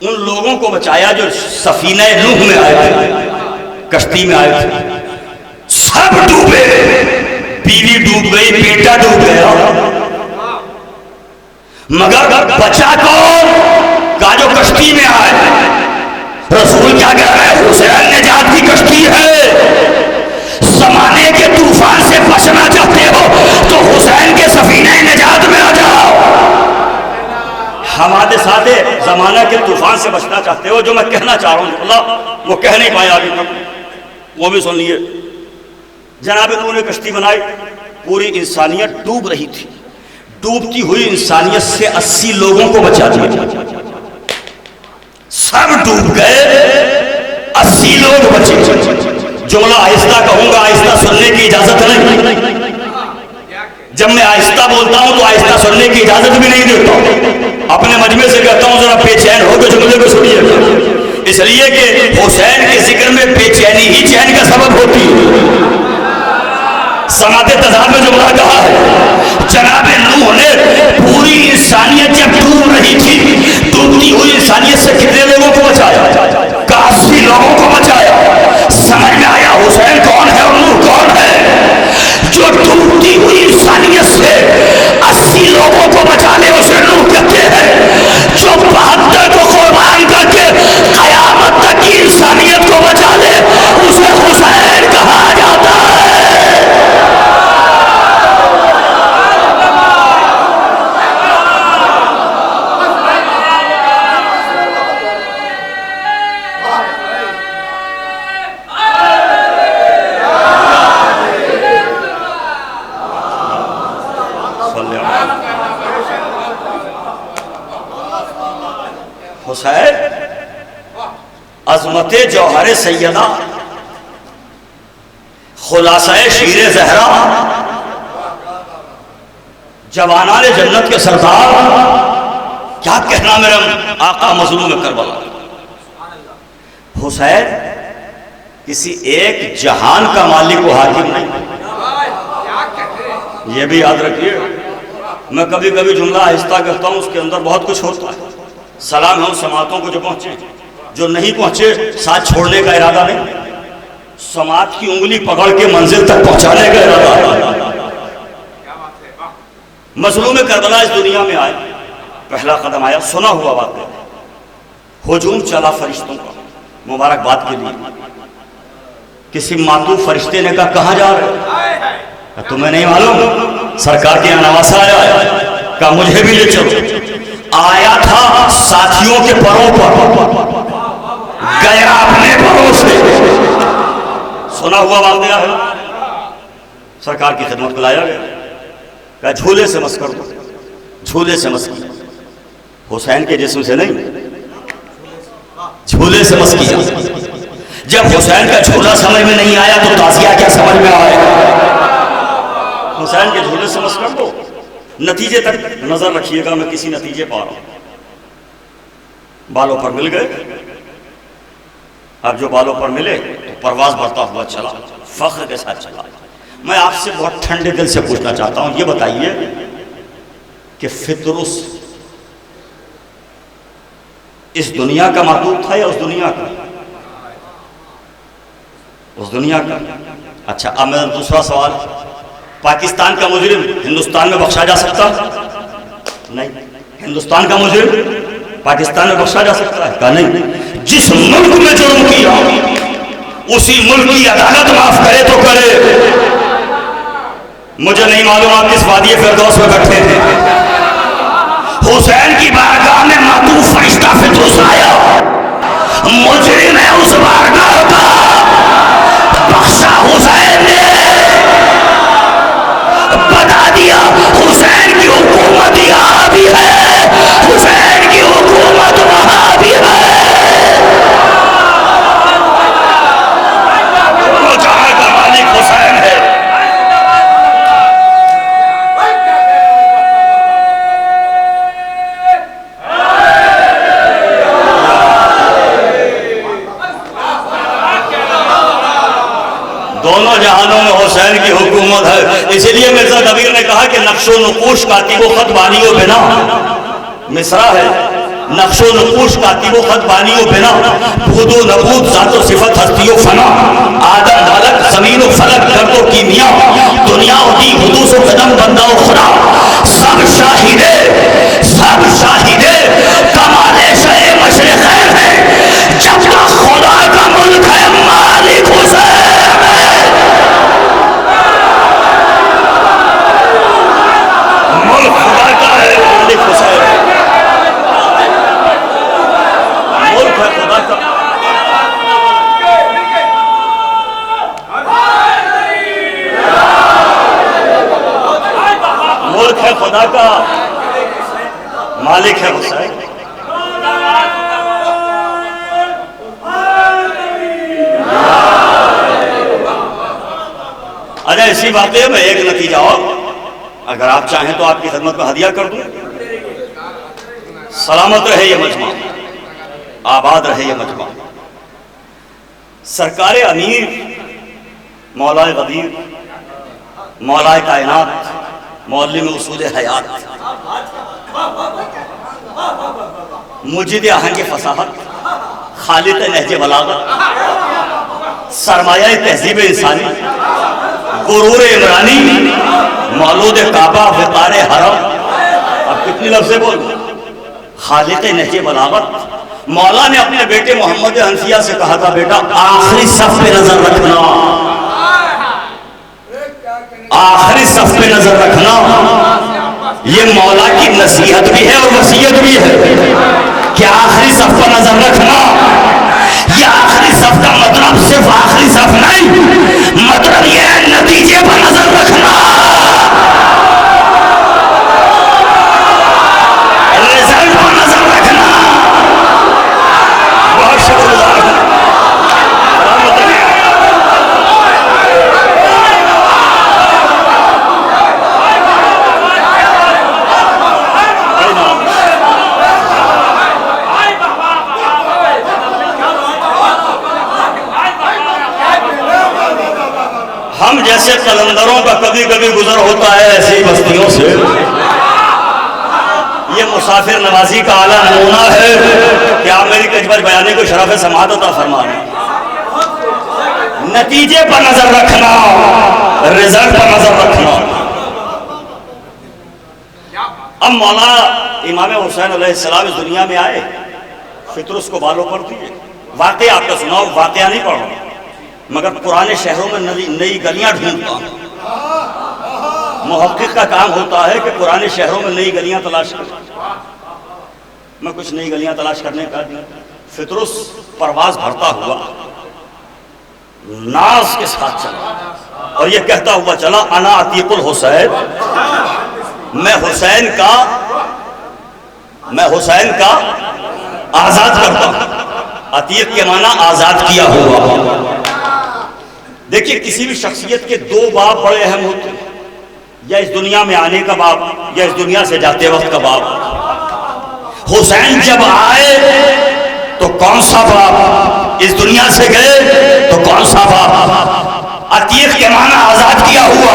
ان لوگوں کو بچایا جو سفینہ نوح میں آئے تھے، کشتی میں آئے تھے، سب ڈوبے، بیوی ڈوب گئی، بیٹا ڈوب گیا، مگر بچا کون؟ کا جو کشتی میں آئے۔ رسول کیا کہہ رہے ہیں؟ حسین نجات کی کشتی ہے۔ زمانے کے طوفان سے بچنا چاہتے ہو تو حسین کے سفینہ نجات میں آ جاؤ۔ حوادثات زمانہ کے طوفان سے بچنا چاہتے ہو، جو میں کہنا چاہ رہا ہوں اللہ وہ کہہ نہیں پایا ابھی تک، وہ بھی سن لیے۔ جناب انہوں نے کشتی بنائی، پوری انسانیت ڈوب رہی تھی، ڈوبتی ہوئی انسانیت سے 80 لوگوں کو بچا دیا، سب ڈوب گئے، 80 لوگ بچے۔ جملہ آہستہ کہوں گا، آہستہ سننے کی اجازت نہیں، جب میں آہستہ بولتا ہوں تو آہستہ سننے کی اجازت بھی نہیں دیتا ہوں، اپنے مجمع سے کہتا ہوں ذرا بے چین ہو کے جملے کو سنیے گا، اس لیے کہ حسین کے ذکر میں بے چینی ہی چین کا سبب ہوتی ہے۔ سماعت تضاد میں جملہ کہا ہے، جناب نوح نے پوری انسانیت جب ڈوب رہی تھی، ڈوبتی ہوئی انسانیت سے کتنے لوگوں کو بچایا؟ 80 لوگوں کو بچایا۔ سمجھ میں آیا حسین کون ہے اور نوح کون ہے؟ جو ڈوبتی ہوئی انسانیت سے 80 لوگوں کو بچانے اسے نوح کہتے ہیں، جو 72 کو قربان کر کے قیامت تک کی انسانیت کو بچا لے اسے حسین کہا جاتا ہے۔ حسین عظمت جوہر سیدہ، خلاصہ شیر زہرا، جوانان جنت کے سردار، کیا کہنا میرا آقا مظلوم کربلا۔ حسین کسی ایک جہان کا مالک و حاکم نہیں، یہ بھی یاد رکھیے۔ میں کبھی کبھی جملہ آہستہ کرتا ہوں، اس کے اندر بہت کچھ ہوتا ہے۔ سلام ہے ان سماعتوں کو جو پہنچے، جو نہیں پہنچے ساتھ چھوڑنے کا ارادہ نہیں، سماعت کی انگلی پکڑ کے منزل تک پہنچانے کا ارادہ ہے۔ مظلوم کربلا اس دنیا میں آئے، پہلا قدم آیا، سنا ہوا واقعہ، ہجوم چلا فرشتوں کا مبارکباد کے لیے۔ کسی ماتوب فرشتے نے کہا کہاں جا رہے؟ تمہیں نہیں معلوم سرکار کے یہاں نواسا آیا ہے، کہا مجھے بھی لے چلو۔ آیا تھا ساتھیوں کے پروں پر، گیا اپنے پروں سے۔ سنا ہوا واقعہ ہے، سرکار کی خدمت کو لایا گیا، کہا جھولے سے مس کر دو، جھولے سے مس کیا، حسین کے جسم سے نہیں، جھولے سے مس کیا۔ جب حسین کا جھولا سمجھ میں نہیں آیا تو تعزیہ کیا سمجھ میں آئے؟ حسین کے جھولے سے مس کر دو۔ نتیجے تک نظر رکھیے گا، میں کسی نتیجے پا رہا ہوں۔ بالوں پر مل گئے، اب جو بالوں پر ملے تو پرواز بڑھتا ہوا چلا، فخر کے ساتھ چلا۔ میں آپ سے بہت ٹھنڈے دل سے پوچھنا چاہتا ہوں، یہ بتائیے کہ فطرس اس دنیا کا معطوف تھا یا اس دنیا کا؟ اس دنیا کا۔ اچھا اب میرا دوسرا سوال، پاکستان کا مجرم ہندوستان میں بخشا جا سکتا؟ نہیں۔ ہندوستان کا مجرم پاکستان میں بخشا جا سکتا ہے؟ کہا نہیں۔ جس ملک میں جرم کیا اسی ملک کی عدالت معاف کرے تو کرے۔ مجھے نہیں معلوم آپ کس وادی فردوس میں بیٹھے تھے، حسین کی بارگاہ میں معطوف فرشتہ فطرس آیا، مجرم ہے اس بارگاہ کا، بخشا حسین نے، بتا دیا حسین کی حکومت یہاں بھی ہے، حسین کی حکومت وہاں بھی ہے۔ وہ جہاں کا مالک حسین ہے۔ دونوں جہانوں میں حسین کی حکومت ہے۔ اسی لیے مرزا کبیر نے کہا کہ نقش و نقوش کاتب و خط بانی و بنا، مصرع ہے نقش و نقوش کاتب و خط بانی و بنا، بود و نبود ذات و صفت ہستی و فنا، آدم ملک زمین و فلک گرد و کیمیا، دنیا و دی حدوث و قدم بندہ و خدا، سب شاہدے کمال شہ مشرق ہے، جب تک خدا کا ملک ہے مالک حسین ہے۔ ملک خدا کا ہے مالک حسین ہے، ملک ہے خدا کا۔ ملک ہے خدا کا، مالک ہے حسین۔ اچھا اسی باتیں میں ایک نتیجہ اور اگر آپ چاہیں تو آپ کی خدمت میں ہدیہ کر دوں۔ سلامت رہے یہ مجمع، آباد رہے یہ مجمع۔ سرکار امیر مولا غدیر، مولا کائنات، معلم اصول حیات، مجد آہنگ فصاحت، خالق نہج بلاغت، سرمایہ تہذیب انسانی، غرور عمرانی، مولود کعبہ، وقار حرم، اب کتنی لفظیں بولوں، خالق نہج بلاغت۔ مولا نے اپنے بیٹے محمد حنفیہ سے کہا تھا بیٹا آخری صف پہ نظر رکھنا، آخری صف پہ نظر رکھنا۔ یہ مولا کی نصیحت بھی ہے اور وصیت بھی ہے کہ آخری صف پر نظر رکھنا۔ یہ آخری صف کا مطلب صرف آخری صف نہیں، مطلب یہ ہے نتیجے پر نظر رکھنا، رزلٹ پر نظر رکھنا۔ بہت شکریہ۔ ہم جیسے قلندروں کا کبھی کبھی گزر ہوتا ہے ایسی بستیوں سے، یہ مسافر نوازی کا اعلیٰ نمونہ ہے کہ آپ میری کجبر بیانی کو شرف سماعت عطا فرمائیں۔ نتیجے پر نظر رکھنا، رزلٹ پر نظر رکھنا۔ اب مولا امام حسین علیہ السلام اس دنیا میں آئے، فطرس کو بالوں پر دیے۔ واقعہ آپ کا سناؤ، واقعہ نہیں پڑھ رہا مگر پرانے شہروں میں نئی گلیاں ڈھونڈتا ہوں۔ محقق کا کام ہوتا ہے کہ پرانے شہروں میں نئی گلیاں تلاش کریں۔ میں کچھ نئی گلیاں تلاش کرنے کا فطرس پرواز بھرتا ہوا ناز کے ساتھ چلا اور یہ کہتا ہوا چلا انا عتیق الحسین، میں حسین کا آزاد کرتا ہوں۔ عتیق کے معنی آزاد کیا ہوا۔ دیکھیے کسی بھی شخصیت کے دو باب بڑے اہم ہوتے ہیں، یا اس دنیا میں آنے کا باب یا اس دنیا سے جاتے وقت کا باب۔ حسین جب آئے تو کون سا باب، اس دنیا سے گئے تو کون سا باب۔ عتیق کے معنی آزاد کیا ہوا،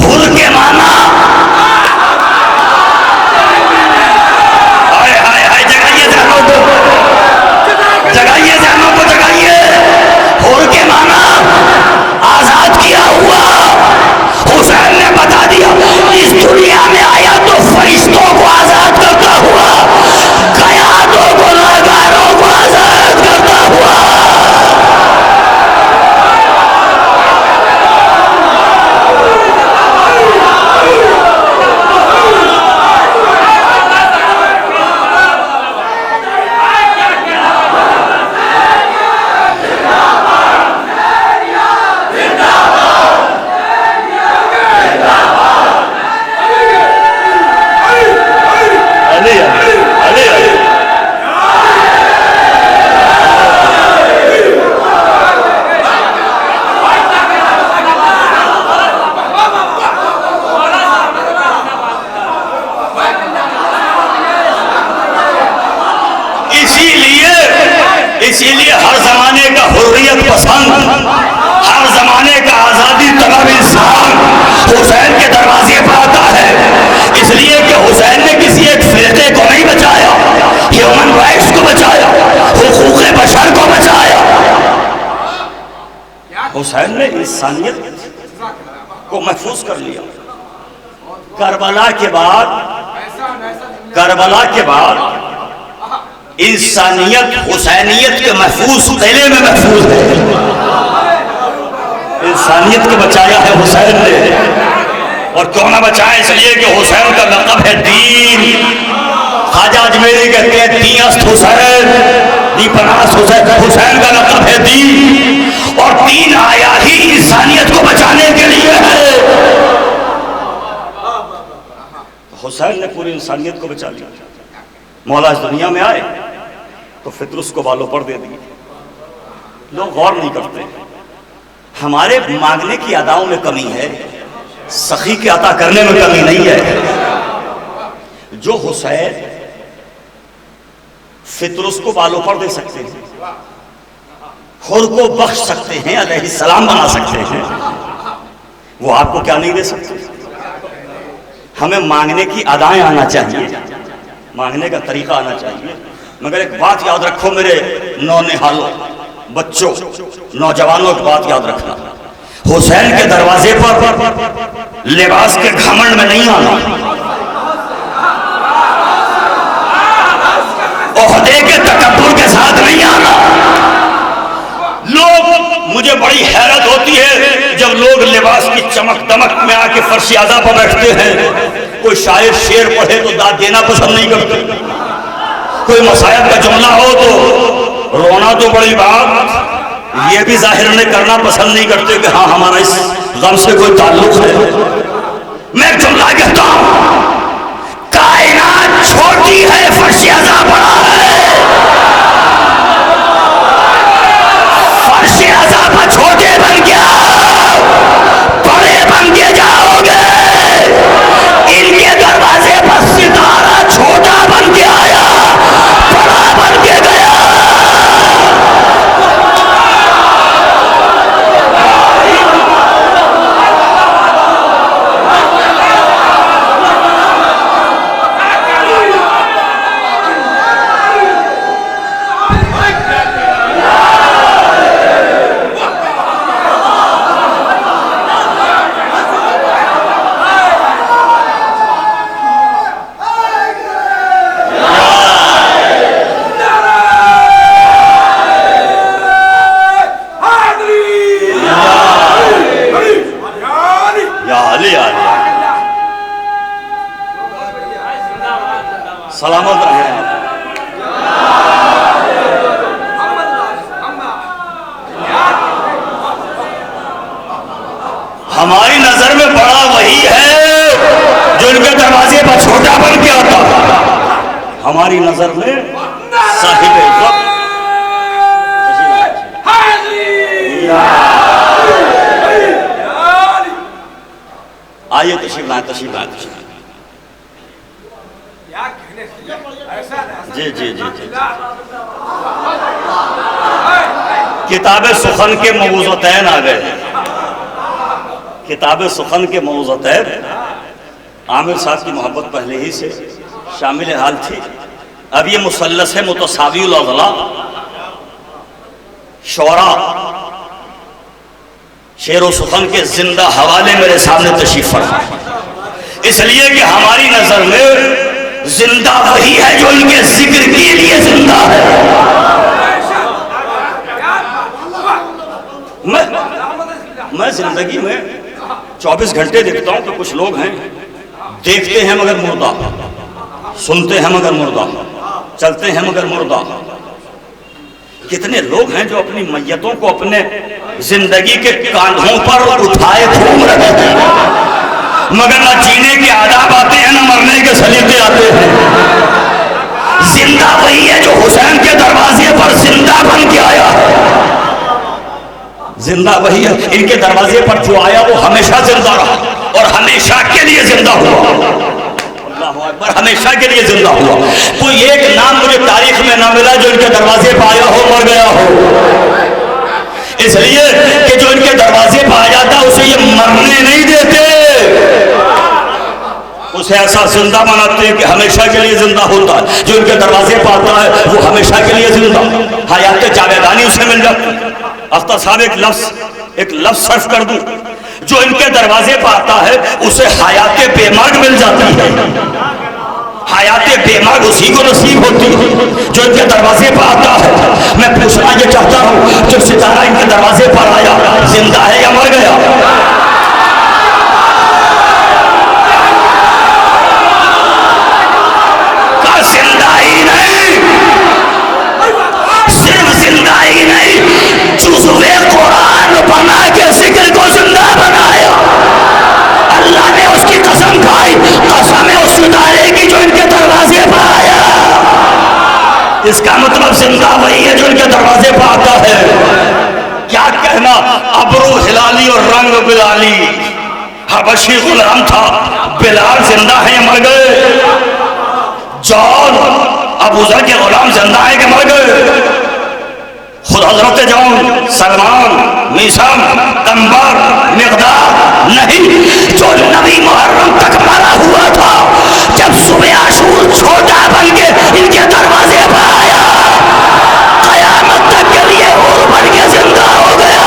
حر کے معنی جگائیے ذہنوں کو، جگائیے ذہنوں کو، جگائیے۔ حر کے معنی آزاد کیا ہوا۔ حسین نے بتا دیا اس دنیا میں آیا تو فرشتوں کو آزاد کرتا ہوا، گیا تو گناہگاروں کو آزاد کرتا ہوا۔ حسین نے انسانیت کو محفوظ کر لیا. کربلا کے بعد انسانیت حسینیت کے محفوظ قلعے میں محفوظ ہے. انسانیت کو بچایا ہے حسین نے. اور کیوں نہ بچائے؟ اس لیے کہ حسین کا لقب ہے دین. خواجہ اجمیری کہتے ہیں دین است حسین، دی پناس حسین. حسین کا لقب ہے دین، اور دین آیا ہی انسانیت کو بچانے کے لیے ہے. حسین نے پوری انسانیت کو بچا لیا. مولا اس دنیا میں آئے تو فطرت کو بالوں پر دے دی. لوگ غور نہیں کرتے. ہمارے مانگنے کی اداؤں میں کمی ہے، سخی کے عطا کرنے میں کمی نہیں ہے. جو حسین فطرت کو بالوں پر دے سکتے ہیں، حر کو بخش سکتے ہیں، علیہ السلام بنا سکتے ہیں، وہ آپ کو کیا نہیں دے سکتے؟ ہمیں مانگنے کی ادائیں آنا چاہیے، مانگنے کا طریقہ آنا چاہیے. مگر ایک بات یاد رکھو میرے نونہالوں، بچوں، نوجوانوں، ایک بات یاد رکھنا، حسین کے دروازے پر لباس کے گھمنڈ میں نہیں آنا، عہدے کے تکبر کے ساتھ نہیں آنا. لوگ، مجھے بڑی حیرت ہوتی ہے جب لوگ لباس کی چمک دمک میں آ کے فرش اعضا پر بیٹھتے ہیں. کوئی شاعر شعر پڑھے تو داد دینا پسند نہیں کرتے، کوئی مسائل کا جملہ ہو تو رونا تو بڑی بات، یہ بھی ظاہر نہیں کرنا پسند نہیں کرتے کہ ہاں ہمارا اس غم سے کوئی تعلق ہے. میں ایک جملہ کہتا ہوں، کائنات چھوٹی ہے، فرش اعضا بڑا ہے. فرش اعضا پر چھوٹے بن گیا، بڑے بن کے جاؤ گے. ان کے دروازے پر ستارہ چھوٹا بن کے آیا، بڑا بن کے گیا. سلامت رہیں. ہماری نظر میں بڑا وہی ہے جو ان کے دروازے پر چھوٹا بن کے آتا. ہماری نظر میں صاحب وقت. آئیے تشریف لائیں، تشریف لائیں، تشریف لائیں. جی جی جی جی. کتاب سخن کے موضوعتین آ گئے. کتاب سخن کے موضوعتین عامر صاحب کی محبت پہلے ہی سے شامل حال تھی. اب یہ مثلث ہے متساوی الاضلاع. شعراء شعر و سخن کے زندہ حوالے میرے سامنے تشریف فرمائیں، اس لیے کہ ہماری نظر میں زندہ وہی ہے جو ان کے ذکر کے لیے زندہ ہے. میں زندگی میں 24 گھنٹے دیکھتا ہوں کہ کچھ لوگ ہیں دیکھتے ہیں مگر مردہ، سنتے ہیں مگر مردہ، چلتے ہیں مگر مردہ. کتنے لوگ ہیں جو اپنی میتوں کو اپنے زندگی کے کاندھوں پر اٹھائے گھوم رہے ہیں، مگر نہ جینے کے آداب آتے ہیں، نہ مرنے کے سلیقے آتے ہیں. زندہ وہی ہے جو حسین کے دروازے پر زندہ بن کے آیا ہے. زندہ وہی ہے، ان کے دروازے پر جو آیا وہ ہمیشہ زندہ رہا اور ہمیشہ کے لیے زندہ ہوا. اللہ اکبر، ہمیشہ کے لیے زندہ ہوا. کوئی ایک نام مجھے تاریخ میں نہ ملا جو ان کے دروازے پر آیا ہو مر گیا ہو. اس لیے کہ جو ان کے دروازے پر آ جاتا اسے یہ مرنے نہیں دیتے، اسے ایسا زندہ بناتے ہیں کہ ہمیشہ کے لیے زندہ ہوتا ہے. جو ان کے دروازے پر آتا ہے وہ ہمیشہ کے لیے زندہ، حیات جاویدانی اسے مل جاتی. اختر صاحب ایک لفظ ایک لفظ صرف کر دوں، جو ان کے دروازے پر آتا ہے اسے حیات بے مرگ مل جاتی ہے. حیات بے مرگ اسی کو نصیب ہوتی ہے جو ان کے دروازے پر آتا ہے. میں پوچھنا یہ چاہتا ہوں، جو ستارہ ان کے دروازے پر آیا زندہ ہے یا مر گیا؟ کا زندہ ہی نہیں، صرف زندہ ہی نہیں، جزوے قرآن بنا کے ذکر کو زندہ بنایا. اللہ نے اس کی قسم کھائی، قسم ہے اس ستارے کی جو ان کے دروازے پر آیا. اس کا مطلب زندہ وہی ہے جو ان کے دروازے پر آتا ہے. کیا کہنا، ابرو ہلالی اور رنگ بلالی. حبشی غلام تھا، بلال زندہ ہے یا مر گئے؟ جون ابو ذر کے غلام زندہ ہے کہ مر گئے؟ خود حضرت جون، سلمان، میثم، انبار، مقداد نہیں، جو نبی محرم تک مرا ہوا تھا جب صبح عاشور چھوٹا بن کے ان کے دروازے پر آیا، قیامت تک کے لیے حور بن کے زندہ ہو گیا.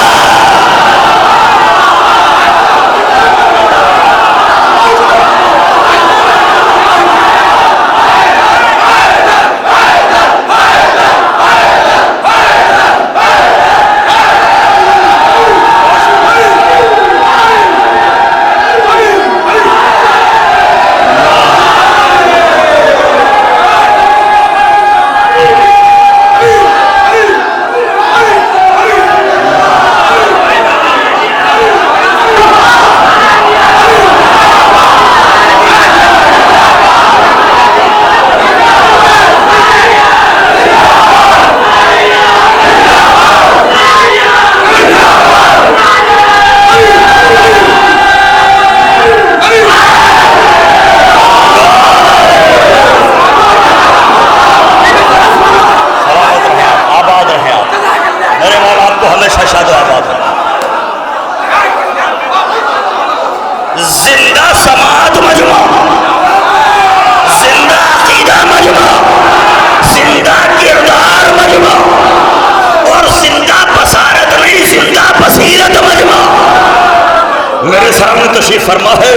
تشریف فرما ہے.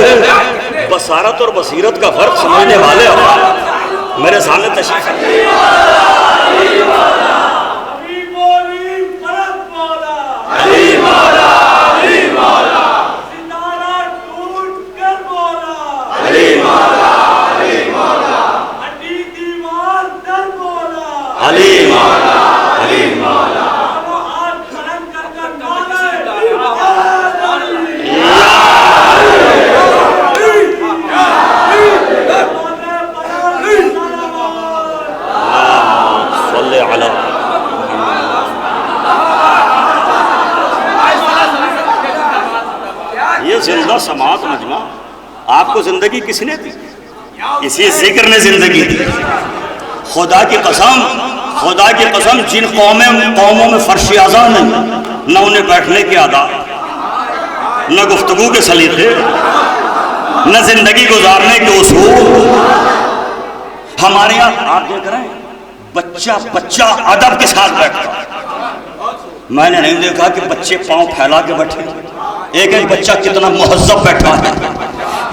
بصارت اور بصیرت کا فرق سمجھنے والے ہو میرے سامنے تشریف زندہ سماعت مجمع. آپ کو زندگی کس نے دی؟ اسی ذکر نے زندگی دی. خدا کی قسم جن قوموں میں فرش اعضاء نہیں، نہ انہیں بیٹھنے کے آداب، نہ گفتگو کے سلیقے، نہ زندگی گزارنے کے اصول. ہمارے یہاں آپ دیکھ رہے ہیں بچہ ادب کے ساتھ بیٹھتا. میں نے نہیں دیکھا کہ بچے پاؤں پھیلا کے بیٹھے. ایک بچہ کتنا مہذب بیٹھا ہے.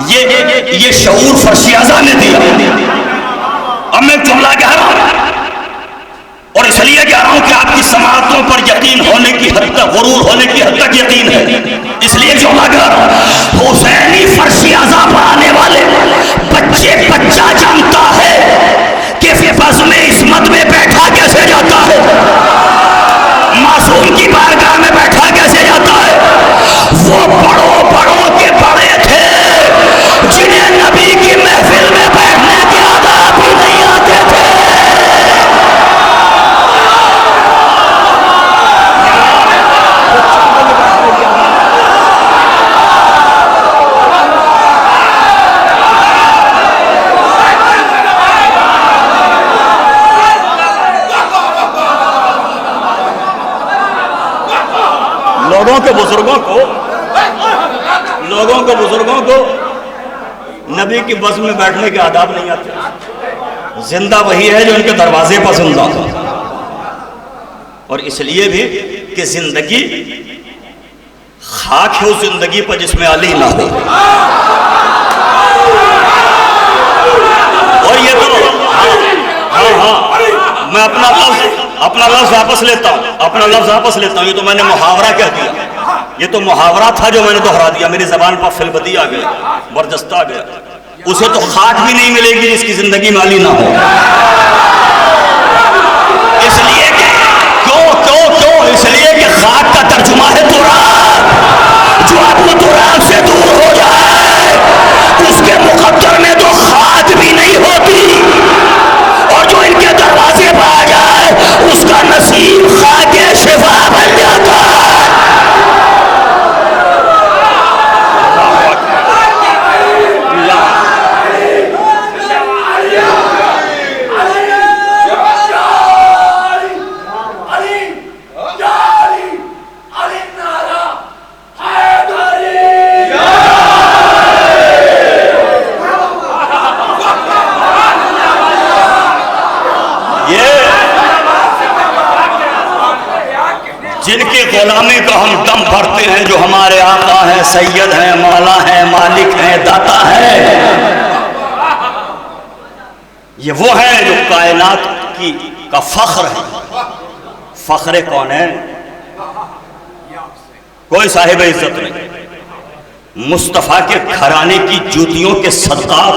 یہ شعور فرش اعضاء نے دیا. اب میں جملہ کہہ رہا ہوں اور اس لیے کہہ رہا ہوں کہ آپ کی سماعتوں پر یقین ہونے کی حد تک، غرور ہونے کی حد تک یقین ہے. اس لیے جملہ کہہ رہا ہوں، حسینی فرش اعضاء پر آنے والے بچہ جانتا ہے کہ بزم عصمت میں بیٹھا کیسے جاتا ہے، معصوم کی بارگاہ میں بیٹھا کیسے جاتا ہے. وہ بڑوں کے بڑے تھے جنہیں نبی کی محفل میں بیٹھنے کے آداب بھی نہیں آتے تھے. لوگوں کے بزرگوں کو نبی کی بزم میں بیٹھنے کے آداب نہیں آتے. زندہ وہی ہے جو ان کے دروازے پر زندہ تھا. اور اس لیے بھی کہ زندگی خاک ہے اس زندگی پر جس میں علی نہ ہو. اور یہ تو میں اپنا لفظ واپس لیتا ہوں. یہ تو میں نے محاورہ کہہ دیا. یہ تو محاورہ تھا جو میں نے دہرا دیا. میری زبان پر فلبدی آ گیا, برجستہ آ گیا. اسے تو خاک بھی نہیں ملے گی جس کی زندگی میں علی نہ ہو. اس لیے کہ اس لیے کہ خاک کا ترجمہ ہے تراب. جو اپنے تراب سے دور ہو جائے اس کے مقدر میں تو خاک بھی نہیں ہوتی, اور جو ان کے دروازے پر آ جائے اس کا نصیب خاک شفا بن جاتا ہے. جن کی غلامی کا ہم دم بھرتے ہیں, جو ہمارے آقا ہیں, سید ہیں, مولا ہیں, مالک ہیں, داتا ہیں, یہ وہ ہیں جو کائنات کا فخر ہے. فخر کون ہے؟ کوئی صاحب عزت نہیں. مصطفیٰ کے گھرانے کی جوتیوں کے صدقات,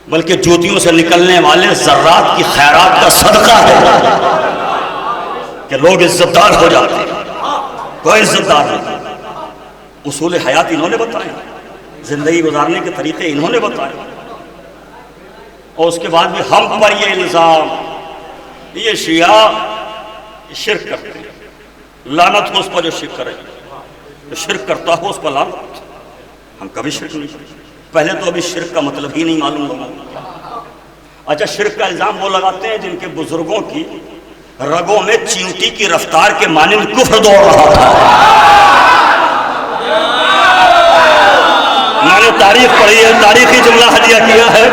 بلکہ جوتیوں سے نکلنے والے ذرات کی خیرات کا صدقہ ہے کہ لوگ عزتدار ہو جاتے ہیں. کوئی عزتدار نہیں. اصول حیات انہوں نے بتائے, زندگی گزارنے کے طریقے انہوں نے بتائے, اور اس کے بعد بھی ہم پر یہ الزام, یہ شیعہ شرک کرتے ہیں, لعنت ہو اس پر جو شرک کرے, جو شرک کرتا ہو اس پر لعنت. ہم کبھی شرک نہیں کرتے. پہلے تو ابھی شرک کا مطلب ہی نہیں معلوم ہوگا. اچھا, شرک کا الزام وہ لگاتے ہیں جن کے بزرگوں کی رگوں میں چیونٹی کی رفتار کے مانند کفر دوڑ رہا تھا. میں نے تاریخ پڑھی ہے, تاریخی جملہ ہدیہ کیا ہے,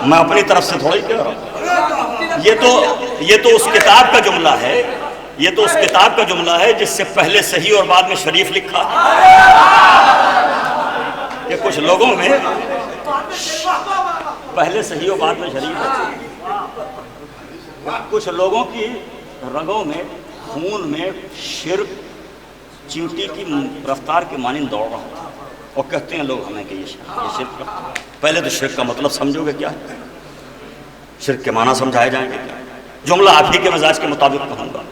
میں اپنی طرف سے تھوڑا ہی کہہ رہا ہوں. یہ تو اس کتاب کا جملہ ہے, یہ تو اس کتاب کا جملہ ہے جس سے پہلے صحیح اور بعد میں شریف لکھا. کہ کچھ لوگوں میں پہلے صحیح اور بعد میں شریف ہے. کچھ لوگوں کی رگوں میں, خون میں شرک چیونٹی کی رفتار کے مانند دوڑ رہا تھا, اور کہتے ہیں لوگ ہمیں کہ یہ شرک کرتے ہیں. پہلے تو شرک کا مطلب سمجھو گے کیا ہے, شرک کے معنی سمجھائے جائیں گے کیا. جملہ آپ ہی کے مزاج کے مطابق کہوں گا,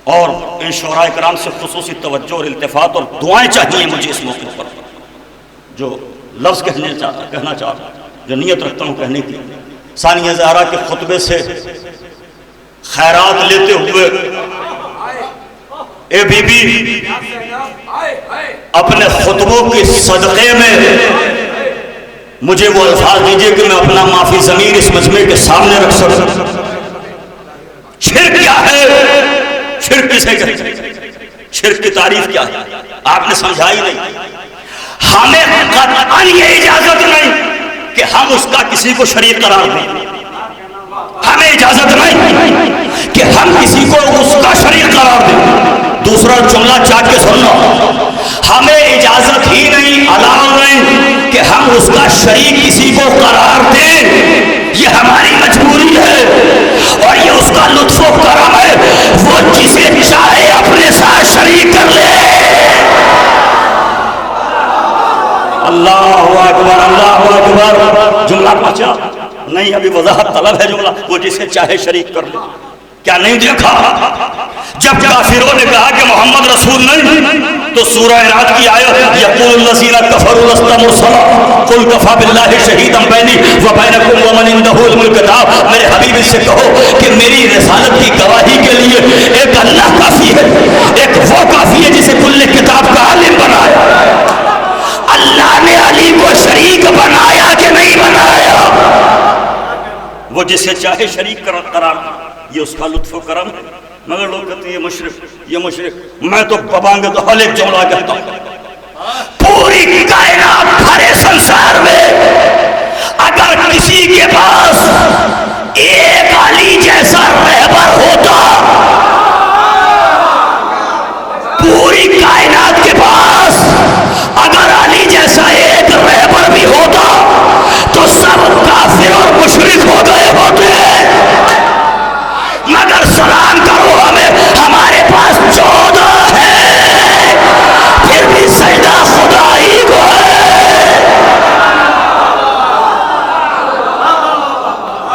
اور ان شعراء کرام سے خصوصی توجہ اور التفات اور دعائیں چاہیے مجھے اس موقع پر. جو لفظ کہنا چاہتا ہوں, جو نیت رکھتا ہوں کہنے کی, ثانیہ زہرا کے خطبے سے خیرات لیتے ہوئے, اے بی بی اپنے خطبوں کے صدقے میں مجھے وہ الفاظ دیجئے کہ میں اپنا معافی ضمیر اس مجمع کے سامنے رکھ سکوں. شرک کیا ہے, شرک کسے کہتے ہیں, شرک کی تعریف کیا ہے, آپ نے سمجھائی نہیں. ہمیں قطعاً یہ اجازت نہیں کہ ہم اس کا کسی کو شریک قرار دیں. ہمیں اجازت نہیں کہ ہم کسی کو اس کا شریک قرار دیں. دوسرا جملہ چاٹ کے سننا, ہمیں اجازت ہی نہیں, الاؤ نہیں کہ ہم اس کا شریک کسی کو قرار دیں. یہ ہماری مجبوری ہے, اور یہ اس کا لطف و کرم ہے. وہ جسے چاہے اپنے ساتھ شریک کر لے. اللہ اکبر, اللہ اکبر. جملہ پہنچا نہیں, ابھی وضاحت طلب ہے جملہ. وہ جسے چاہے شریک کر لے. کیا نہیں دیکھا جب کافروں نے کہا کہ محمد رسول نہیں, تو سورہ اعراف کی آیت یقول الذین کفروا لست مرسلا قل کفی باللہ شہیدا بینی وبینکم ومن عنده علم الکتاب. میرے حبیب سے کہو کہ میری رسالت کی گواہی کے لیے ایک اللہ کافی ہے, ایک وہ کافی ہے جسے کل کتاب کا عالم بنایا. اللہ نے علی کو شریک بنایا کہ نہیں بنایا؟ وہ جسے چاہے شریک قرار, یہ اس کا لطف و کرم ہے. مگر لوگ کہتے ہیں یہ مشرک, یہ مشرک. میں تو پبانگ تو حل ایک جملہ کہتا ہوں, پوری کائنات بھرے سنسار میں اگر کسی کے پاس ایک علی جیسا رہبر ہوتا پوری کائنات کے پاس اگر علی جیسا ایک رہبر بھی ہوتا تو سب کافر اور مشرک ہو گئے ہوتے، مگر سلام کرو ہمیں، ہمارے پاس 14 ہے، پھر بھی سجدہ خدا ہی کو ہے،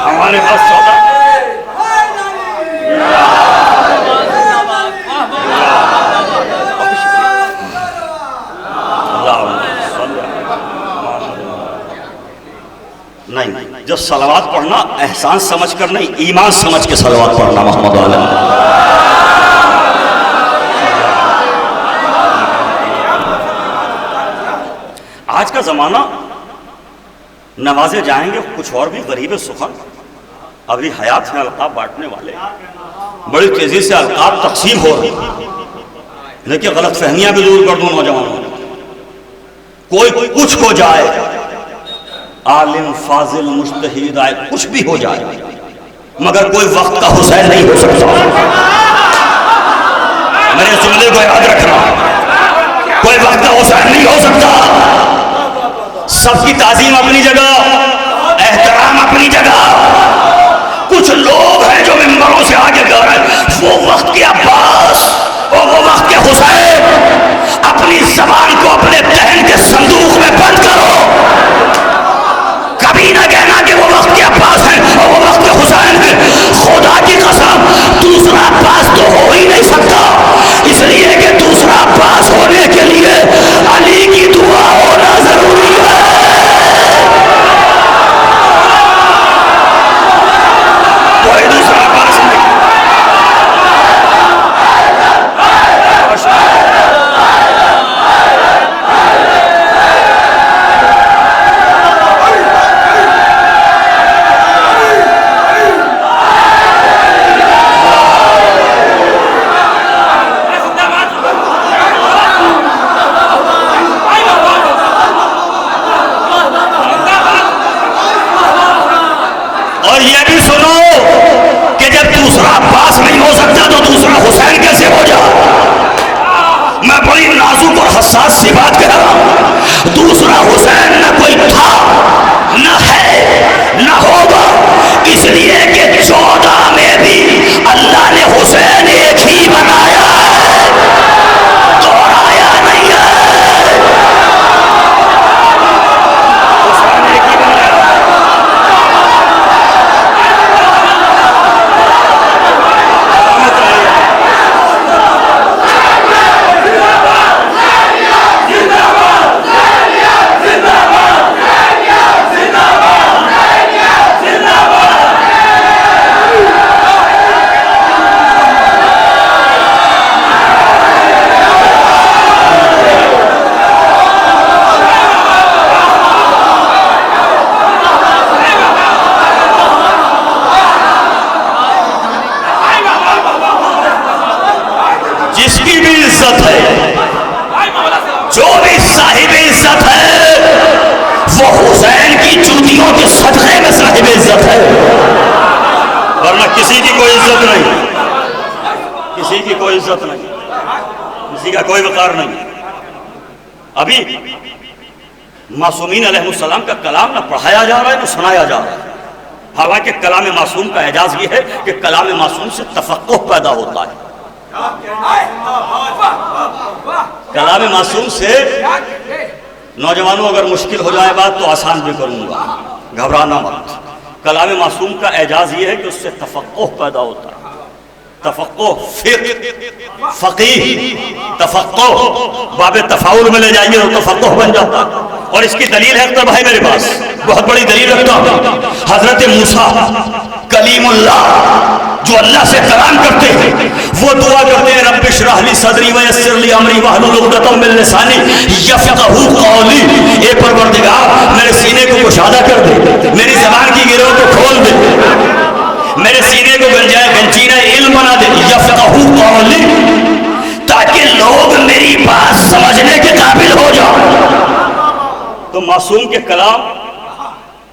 ہمارے پاس 14 نہیں۔ جو صلوات پڑھنا احسان سمجھ کر نہیں، ایمان سمجھ کے صلوات پڑھنا محمد علیہ۔ آج کا زمانہ نوازے جائیں گے کچھ اور بھی غریب سخن، ابھی حیات میں القاب بانٹنے والے، بڑی تیزی سے القاب تقسیم ہو رہی، لیکن غلط فہمیاں بھی دور کر دوں نوجوانوں، کوئی کچھ ہو جائے، عالم فاضل مجتہد آئے، کچھ بھی ہو جائے، مگر کوئی وقت کا حسین نہیں ہو سکتا۔ میرے جملے کو یاد رکھنا، کوئی وقت کا حسین نہیں ہو سکتا۔ سب کی تعظیم اپنی جگہ، احترام اپنی جگہ، کچھ لوگ ہیں جو ممبروں سے آگے گا رہے ہیں، وہ وقت کے عباس اور وہ وقت کے حسین، اپنی زبان کو اپنے دہن کے صندوق میں بند کرو، کبھی نہ کہنا کہ وہ وقت کے عباس ہیں اور وہ وقت کے حسین ہیں۔ خدا کی قسم دوسرا عباس تو ہو ہی نہیں سکتا، اس لیے کہ دوسرا عباس ہونے کے لیے علی کی دعا ہونا ضروری ہے۔ کوئی دوسرا عباس نہیں۔ حساس سی بات کہہ رہا ہوں، دوسرا حسین نہ کوئی تھا، نہ ہے، نہ ہوگا، اس لیے کہ 14 میں بھی اللہ نے حسین ایک ہی بنایا ہے، دوہرایا نہیں ہے، حسین ایک ہی بنایا ہے۔ جو بھی صاحب عزت ہے وہ حسین کی جوتیوں کے صدقے میں صاحب عزت ہے، ورنہ کسی کی کوئی عزت نہیں، کسی کی کوئی عزت نہیں، کسی کا کوئی وقار نہیں۔ ابھی معصومین علیہ السلام کا کلام نہ پڑھایا جا رہا ہے نہ سنایا جا رہا ہے، حالانکہ کلام معصوم کا اعجاز یہ ہے کہ کلام معصوم سے تفقہ پیدا ہوتا ہے۔ کلام معصوم سے نوجوانوں اگر مشکل ہو جائے بات تو آسان بھی کروں گا، گھبرانا مت۔ کلام معصوم کا اعجاز یہ ہے کہ اس سے تفقہ پیدا ہوتا ہے، تفقہ، فقہ، فقیہ، تفقہ، باب تفاعل میں لے جائیے تو تفقہ بن جاتا ہے۔ اور اس کی دلیل ہے اختر بھائی میرے پاس بہت بڑی دلیل رکھتا ہوں، حضرت موسیٰ کلیم اللہ جو اللہ سے کلام کرتے ہیں، وہ دعا کرتے ہیں رب اشرح لی صدری ویسر لی امری واحلل عقدۃ من لسانی یفقہوا قولی، اے پروردگار میرے سینے کو کشادہ کر دے، میری زبان کی گروں کو کھول دے، میرے سینے کو گنجینہ علم بنا دے، یفقہوا قولی، تاکہ لوگ میری بات سمجھنے کے قابل ہو جائیں۔ تو معصوم کے کلام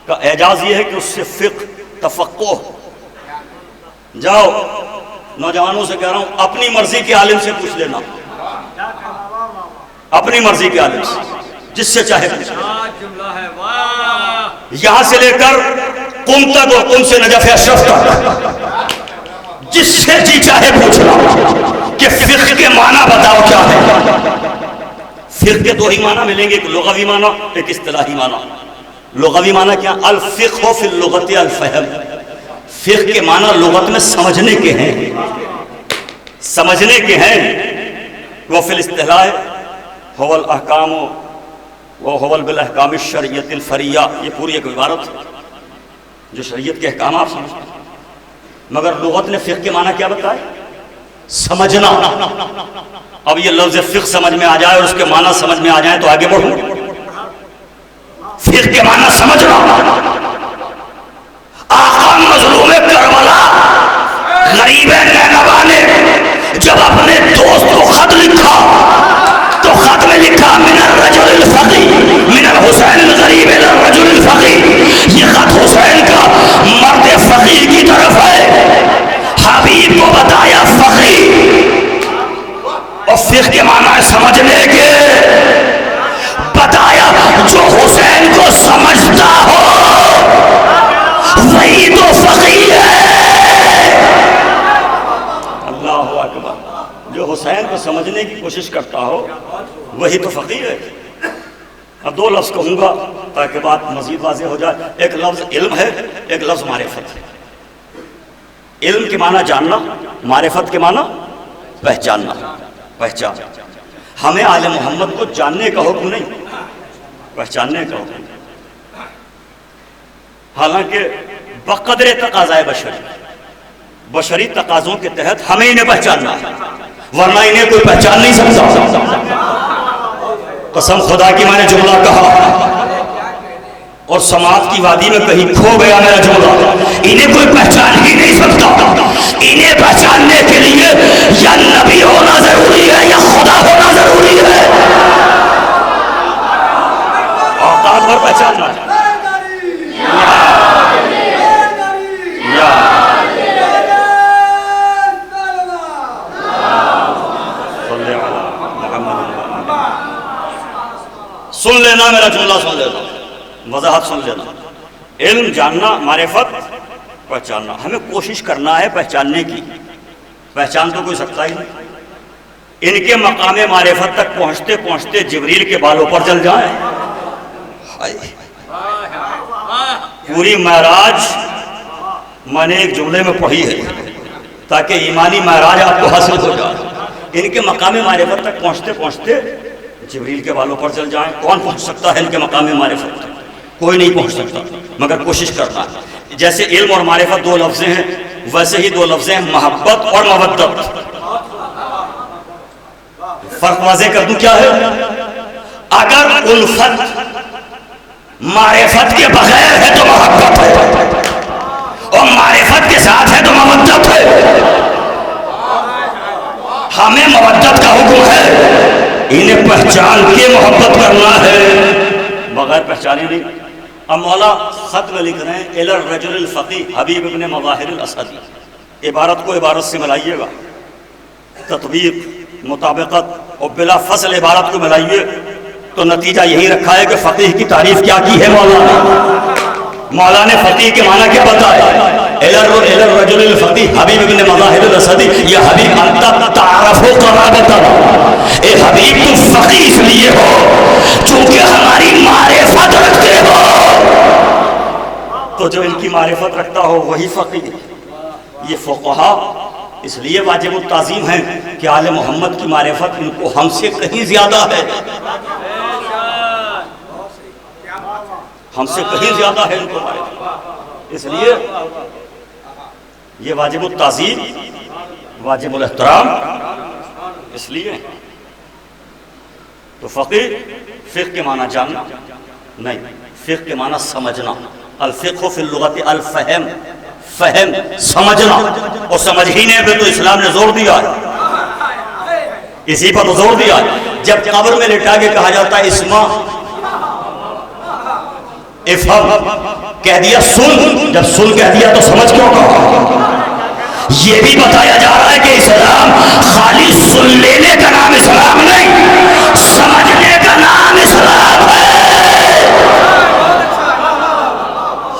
کا اعجاز یہ ہے کہ اس سے فقہ، تفقہ۔ جاؤ نوجوانوں سے کہہ رہا ہوں اپنی مرضی کے عالم سے پوچھ لینا، اپنی مرضی کے عالم سے، جس سے چاہے پوچھے، یہاں سے لے کر قم تک اور قم سے نجف اشرف تک، جس سے جی چاہے پوچھنا کہ فقہ کے معنی بتاؤ کیا ہے۔ فقہ کے دو ہی معنی ملیں گے، ایک لغوی معنی، ایک اصطلاحی معنی۔ لغوی معنی کیا؟ الفقہ فی اللغت الفہم، فقہ کے معنی لغت میں سمجھنے کے ہیں، سمجھنے کے ہیں۔ وہ فی الاصطلاح هو الاحکام و هو بالاحکام الشرعیۃ الفریہ، یہ پوری ایک عبارت ہے جو شریعت کے احکام آپ سمجھتے ہیں، مگر لغت نے فقہ کے معنی کیا بتایا؟ سمجھنا۔ اب یہ لفظ فقہ سمجھ میں آ جائے اور اس کے معنی سمجھ میں آ جائیں تو آگے بڑھو۔ فقہ کے معنی سمجھنا۔ آقا مظلوم کربلا غریب نینوا نے جب اپنے دوست کو خط لکھا تو خط میں لکھا من الرجل الفقی من الحسین الغریب الى الرجل الفقی، یہ خط حسین کا مرد فقیر کی طرف ہے، حبیب کو بتایا فقیر، اور فقہ کے معنی سمجھنے کے بتایا جو حسین کو سمجھتا ہو وہی تو فقیر ہے۔ اللہ اکبر، جو حسین کو سمجھنے کی کوشش کرتا ہو وہی تو فقیر ہے۔ اب دو لفظ کہوں گا تاکہ بات مزید واضح ہو جائے۔ ایک لفظ علم ہے، ایک لفظ معرفت ہے۔ علم کے معنی جاننا، معرفت کے معنی پہچاننا، پہچان۔ ہمیں آل محمد کو جاننے کا حکم نہیں، پہچاننے کا حکم۔ حالانکہ بقدر تقاضائے بشری تقاضوں کے تحت ہمیں انہیں پہچاننا ہے، ورنہ انہیں کوئی پہچان نہیں سکتا۔ قسم خدا کی میں نے جملہ کہا اور سماعت کی وادی میں کہیں کھو گیا میرا جملہ، انہیں کوئی پہچان ہی نہیں سکتا۔ انہیں پہچاننے کے لیے یا نبی ہونا ضروری ہے یا خدا ہونا ضروری ہے، اوقات پر پہچاننا ہے۔ سن لینا میرا جملہ، سن لینا، وضاحت سن لینا۔ علم جاننا، معرفت پہچاننا، ہمیں کوشش کرنا ہے پہچاننے کی۔ پہچان تو کوئی سکتا ہی نہیں۔ ان کے مقام معرفت تک پہنچتے پہنچتے جبریل کے بالوں پر جل جائیں۔ پوری معراج میں نے ایک جملے میں پڑھی ہے تاکہ ایمانی معراج آپ کو حاصل ہو جائے۔ ان کے مقام معرفت تک پہنچتے پہنچتے جبریل کے بالوں پر چل جائیں۔ کون پہنچ سکتا ہے ان کے مقام معرفت تک؟ کوئی نہیں پہنچ سکتا، مگر کوشش کرنا ہے۔ جیسے علم اور معرفت دو لفظ ہیں، ویسے ہی دو لفظ ہیں محبت اور مودت۔ فرق واضح کر دوں کیا ہے؟ اگر الفت معرفت کے بغیر ہے تو محبت ہے، اور معرفت کے ساتھ ہے تو مودت ہے۔ ہمیں مودت کا حکم ہے، انہیں پہچان کے محبت کرنا ہے، بغیر پہچانے نہیں۔ اب مولا خط میں لکھ رہے ہیں الی الرجل الفقی حبیب ابن مظاہر الاسدی۔ عبارت کو عبارت سے ملائیے گا، تطبیق، مطابقت اور بلا فصل عبارت کو ملائیے تو نتیجہ یہی رکھا ہے کہ فقیہ کی تعریف کیا کی ہے مولا نے فقیہ کے معنی کیا بتایا؟ الی الرجل الفقی حبیب ابن مظاہر الاسدی، یا حبیب انت تعرف قرابتنا، اے حبیب تم فقیہ اس لیے ہو چونکہ ہماری معرفت رکھتے ہو، تو جو ان کی معرفت رکھتا ہو وہی فقیہ۔ یہ فقہا اس لیے واجب التعظیم ہیں کہ آل محمد کی معرفت ان کو ہم سے کہیں زیادہ ہے، ہم سے کہیں زیادہ ہے ان کو معرفت، اس لیے یہ واجب التعظیم، واجب الاحترام اس لیے۔ تو فقہ کے معنی جاننا نہیں، فقہ کے معنی سمجھنا۔ الفقہ فی اللغت الفہم، فہم سمجھنا، اور سمجھنے پہ تو اسلام نے زور دیا ہے، اسی پر تو زور دیا ہے۔ جب قبر میں لٹا کے کہا جاتا ہے اسما افہم، کہہ دیا سن، جب سن کہہ دیا تو سمجھ کیوں کہا؟ یہ بھی بتایا جا رہا ہے کہ اسلام خالی سن لینے کا نام اسلام نہیں، سمجھنے کا نام اسلام ہے۔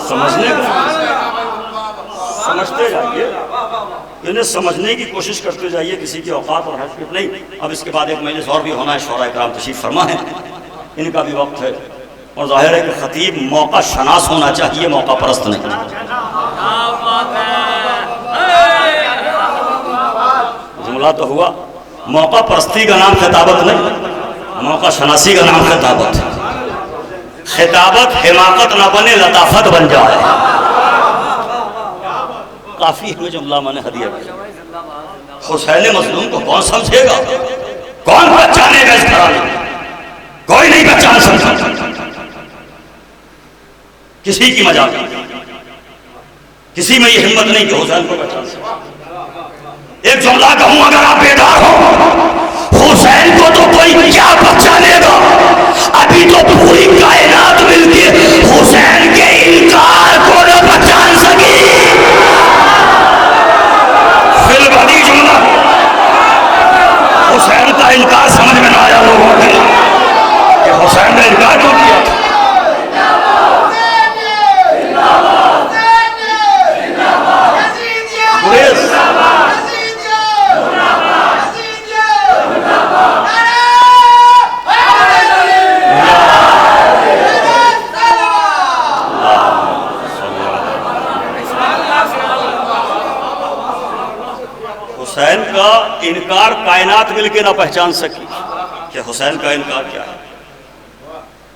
سمجھنے کا، سمجھتے جائیے، انہیں سمجھنے کی کوشش کرتے جائیے، کسی کی اوقات اور حیثیت نہیں۔ اب اس کے بعد ایک مجلس اور بھی ہونا ہے، شورا کرام تشریف فرما ہے، ان کا بھی وقت ہے، اور ظاہر ہے کہ خطیب موقع شناس ہونا چاہیے، موقع پرست نہیں۔ جملہ تو ہوا، موقع پرستی کا نام خطابت نہیں، موقع شناسی کا نام خطابت ہے۔ خطابت حماقت نہ بنے، لطافت بن جائے۔ کافی ہے جملہ میں نے ہدیہ کیا۔ حسین مظلوم کو کون سمجھے گا، کون پہچانے گا اس گھرانے میں؟ کوئی نہیں پہچان سکتا، کسی کی مجال نہیں، کسی میں یہ ہمت نہیں کہ حسین کو پہچان سکے۔ ایک جملہ کہوں اگر آپ بیدار ہو، حسین کو تو کوئی کیا پہچانے گا، ابھی تو پوری کائنات مل کے حسین کے انکار کو نہ پہچان سکی۔ فی البدی جملہ حسین کا انکار سمجھ میں نہ آیا لوگوں کے کہ حسین نے انکار کیوں کیا تھا۔ حسین کا انکار کائنات مل کے نہ پہچان سکی کہ حسین کا انکار کیا ہے۔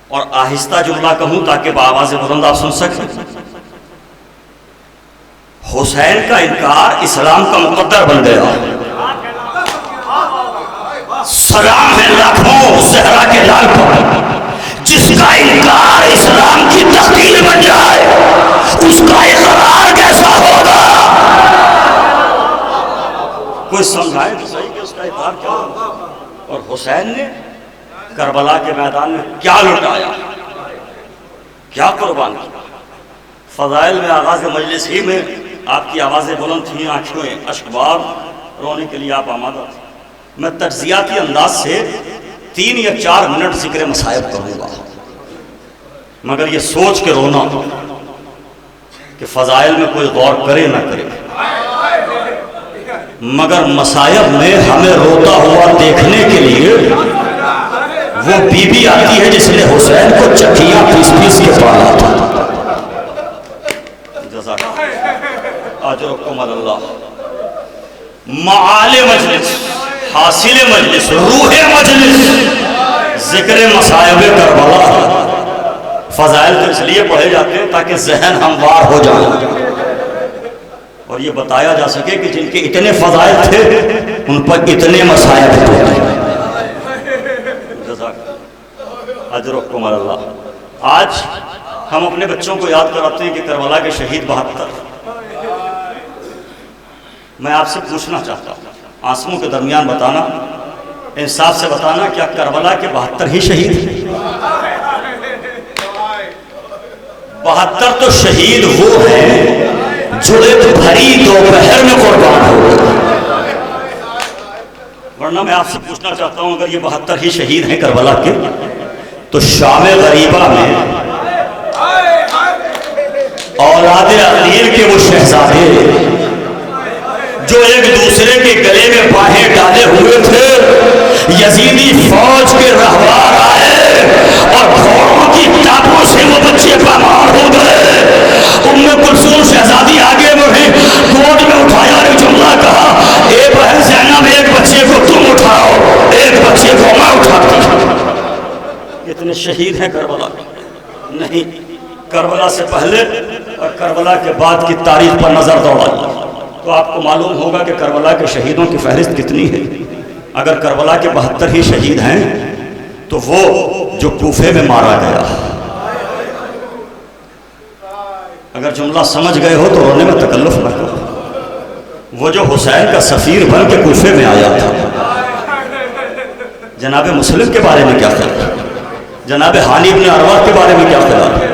اور آہستہ جملہ کہوں تاکہ بآواز بلند آپ سن سکیں، حسین کا انکار اسلام کا مقدر بن گیا۔ سلام ہے لاکھوں زہرا کے لال پر، جس کا انکار اسلام کی تقدیر بن جائے، اس کا اقرار کیسا ہوگا؟ کوئی سمجھائے تو صحیح کہ اس کا اقرار کیا ہوگا۔ اور حسین نے کربلا کے میدان میں کیا لٹایا، کیا قربان کیا۔ فضائل میں آغاز مجلس ہی میں آپ کی آوازیں بلند تھیں، آنکھوں اشکبار رونے کے لیے آپ آمادہ تھے۔ میں تجزیاتی انداز سے 3 یا 4 منٹ ذکر مصائب کروں گا، مگر یہ سوچ کے رونا کہ فضائل میں کوئی غور کرے نہ کرے، مگر مصائب میں ہمیں روتا ہوا دیکھنے کے لیے وہ بی بی آتی ہے جس نے حسین کو چٹیاں پیس پیس کے پالا تھا۔ جزاک اجرکم اللہ۔ معال مجلس، حاصل مجلس، روح مجلس ذکر مصائب کربلا۔ فضائل تو اس لیے پڑھے جاتے ہیں تاکہ ذہن ہموار ہو جائے اور یہ بتایا جا سکے کہ جن کے اتنے فضائل تھے ان پر اتنے مصائب تھے۔ اجرکم اللہ۔ آج ہم اپنے بچوں کو یاد کراتے ہیں کہ کربلا کے شہید 72۔ میں آپ سے پوچھنا چاہتا ہوں، آنسوؤں کے درمیان بتانا، انصاف سے بتانا، کیا کربلا کے 72 ہی شہید ہیں؟ 72 تو شہید وہ ہیں جو ایک بھری دوپہر میں قربان ہو گئے۔ ورنہ میں آپ سے پوچھنا چاہتا ہوں، اگر یہ 72 ہی شہید ہیں کربلا کے، تو شام غریبہ میں اولاد عقیل کے وہ شہزادے جو ایک دوسرے کے گلے میں باہیں ڈالے ہوئے تھے، یزیدی فوج کے رہوار آئے اور گھوڑوں کی ٹاپوں سے وہ بچے پامال ہو گئے۔ ام کلثوم شہزادی آگے بڑھی، گود میں اٹھایا اور جملہ کہا، اے بہن زینب ایک بچے کو تم اٹھاؤ، ایک بچے کو میں اٹھاتی ہوں۔ اتنے شہید ہیں کربلا نہیں، کربلا سے پہلے اور کربلا کے بعد کی تاریخ پر نظر دوڑائیے تو آپ کو معلوم ہوگا کہ کربلا کے شہیدوں کی فہرست کتنی ہے۔ اگر کربلا کے 72 ہی شہید ہیں تو وہ جو کوفے میں مارا گیا، اگر جملہ سمجھ گئے ہو تو رونے میں تکلف نہ کرو، وہ جو حسین کا سفیر بن کے کوفے میں آیا تھا، جناب مسلم کے بارے میں کیا خیال ہے؟ جناب ہانی بن عروہ کے بارے میں کیا خیال ہے؟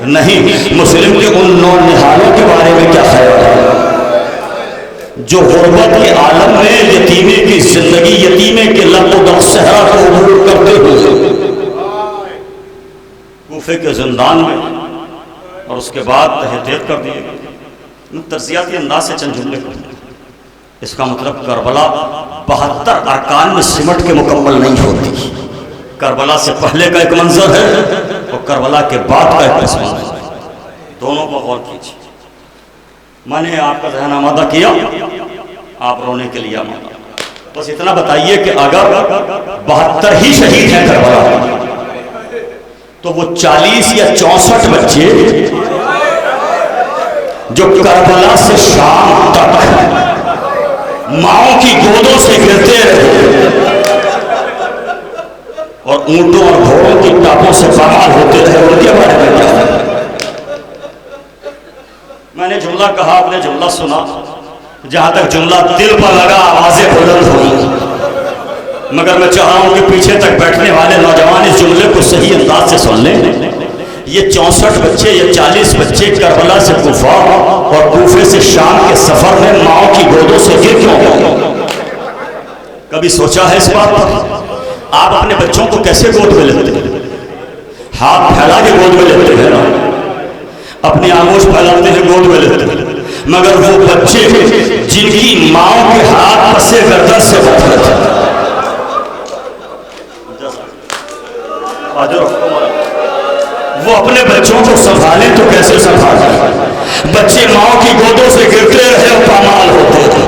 نہیں، مسلم کے ان 9 نہالوں کے بارے میں کیا خیال ہے؟ جو غربت کے عالم میں یتیمے کی زندگی، یتیمے کے لب و دق صحرا کو عبور کرتے ہوئے کوفے کے زندان میں اور اس کے بعد تحقیق کر دیے گئے۔ تجزیاتی انداز سے چند جملے کرتے ہیں۔ اس کا مطلب کربلا 72 ارکان میں سمٹ کے مکمل نہیں ہوتی۔ کربلا سے پہلے کا ایک منظر ہے اور کربلا کے بعد کا ایک منظر ہے، دونوں پر غور کیجیے۔ میں نے آپ کا ذہن آمادہ کیا، آپ رونے کے لیے آمادہ، بس اتنا بتائیے کہ اگر 72 ہی شہید ہیں کربلا تو وہ 40 یا 64 بچے جو کربلا سے شام تک ماؤں کی گودوں سے گرتے رہے اور اونٹوں اور گھوڑوں کی ٹاپوں سے پامال ہوتے رہے، ان کے بارے میں کیا ہے؟ میں نے جملہ کہا، آپ نے جملہ سنا، جہاں تک جملہ دل پر لگا آوازیں بلند ہوئی، مگر میں چاہ رہا ہوں کہ پیچھے تک بیٹھنے والے نوجوان اس جملے کو صحیح انداز سے سن لیں۔ یہ 64 بچے یا 40 بچے کربلا سے کوفہ اور کوفے سے شام کے سفر میں ماؤں کی گودوں سے گر کیوں گئے؟ کبھی سوچا ہے اس بات پر؟ آپ اپنے بچوں کو کیسے گود میں لیتے ہیں؟ ہاتھ پھیلا کے گود میں لیتے ہیں، اپنی آغوش پھیلاتے ہیں، گود میں لیتے ہیں، مگر وہ بچے جن کی ماؤں کے ہاتھ پسے گردن سے غفلت ہے، وہ اپنے بچوں کو سنبھالیں تو کیسے سنبھالیں؟ بچے ماؤں کی گودوں سے گرتے رہے اور پامال ہوتے ہیں۔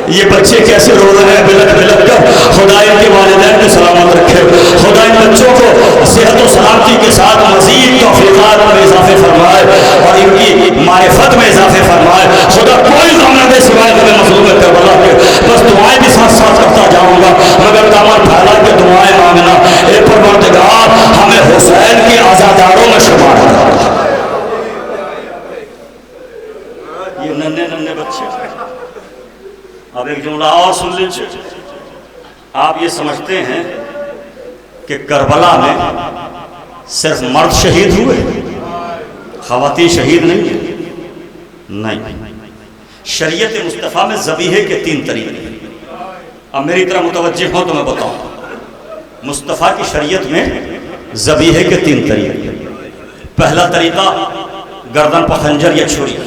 یہ بچے کیسے رو رہے ہیں بلک بلک کر؟ خدا ان کے والدین کو سلامت رکھے، خدا ان بچوں کو صحت و سلامتی کے ساتھ مزید توفیقات میں اضافے فرمائے اور ان کی معرفت میں اضافے فرمائے۔ خدا کوئی غم نہ دے سوائے ہمیں مظلوم کربلا کے۔ بس دعائیں بھی ساتھ ساتھ کرتا جاؤں گا، مگر دامن پھیلا کے دعائیں مانگنا، اے پروردگار ہمیں حسین کے عزاداروں میں شمار کر۔ یہ ننھے ننھے بچے، اب ایک جملہ اور سن لیجیے۔ آپ یہ سمجھتے ہیں کہ کربلا میں صرف مرد شہید ہوئے، خواتین شہید نہیں ہیں؟ نہیں، شریعت مصطفیٰ میں ذبیحے کے 3 طریقے ہیں۔ اب میری طرح متوجہ ہوں تو میں بتاؤں، مصطفیٰ کی شریعت میں ذبیحے کے 3 طریقے ہیں۔ پہلا طریقہ گردن پر خنجر یا چھری،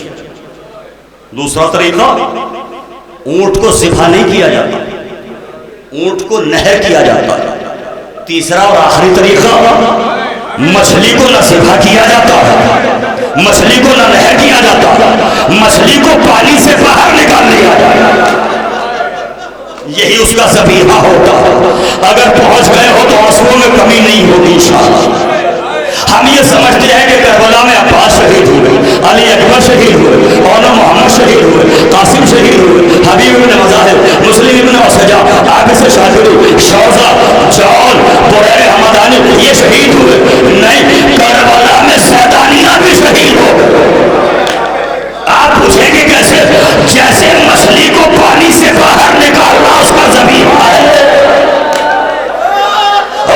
دوسرا طریقہ اونٹ کو ذبح نہیں کیا جاتا، اونٹ کو نہر کیا جاتا، تیسرا اور آخری طریقہ مچھلی کو نہ ذبح کیا جاتا، مچھلی کو نہ نہر کیا جاتا، مچھلی کو پانی سے باہر نکال لیا جاتا، یہی اس کا ذبیحہ ہوتا۔ اگر پہنچ گئے ہو تو آنسوؤں میں کمی نہیں ہوگی انشاءاللہ۔ ہم یہ سمجھتے ہیں کہ کربلا میں عباس شہید ہوئے، علی اکبر شہید ہوئے، مولانا محمد شہید ہوئے، قاسم شہید ہوئے، حبیب ابن مظاہر، مسلم ابن اسجع، عابس شاذلی، شوزہ، جول، بحیر حمدانی یہ شہید ہوئے؟ نہیں، کربلا میں سیدانیہ بھی شہید ہو گئے۔ آپ پوچھیں گے کیسے؟ جیسے مچھلی کو پانی سے باہر نکالنا اس کا ذبیحہ ہے،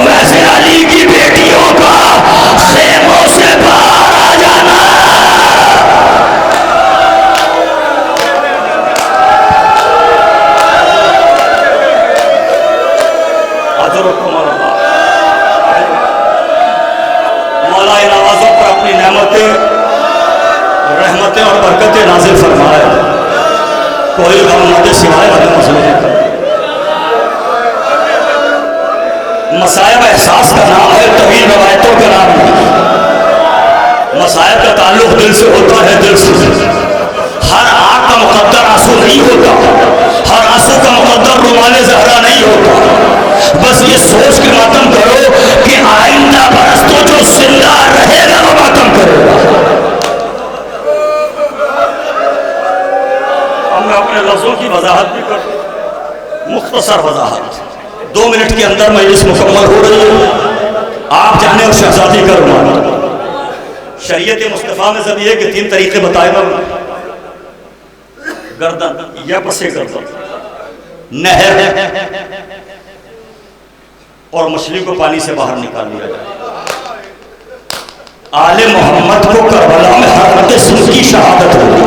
ویسے علی کی بیٹیوں کا خیموں سے باہر آ جانا۔ مولا ان آوازوں پر اپنی نعمتیں، رحمتیں اور برکتیں نازل فرمائے، کوئی غم نہ دے سوائے ہمیں مظلوم۔ مصائب احساس کا نام ہے، طویل روایتوں کا نام نہیں۔ مصائب کا تعلق دل سے ہوتا ہے، دل سے۔ ہر آنکھ کا مقدر آنسو نہیں ہوتا، ہر آنسو کا مقدر رومال زہرا نہیں ہوتا۔ بس یہ سوچ کے ماتم کرو کہ آئندہ برس تو جو زندہ رہے گا وہ ماتم کرے گا۔ اب میں اپنے لفظوں کی وضاحت بھی کروں، مختصر وضاحت، 2 منٹ کے اندر مجلس مکمل ہو رہی ہے۔ آپ جانے اور شہزادی کا رومان۔ شریعت مصطفیٰ میں ذبیحے کے 3 طریقے بتائے گا، گردن یا پسے گردن، نہر اور مچھلی کو پانی سے باہر نکال لیا جائے۔ آل محمد کو کربلا میں ہر قسم کی شہادت ہوگی۔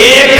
1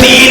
3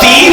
3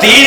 3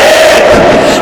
1,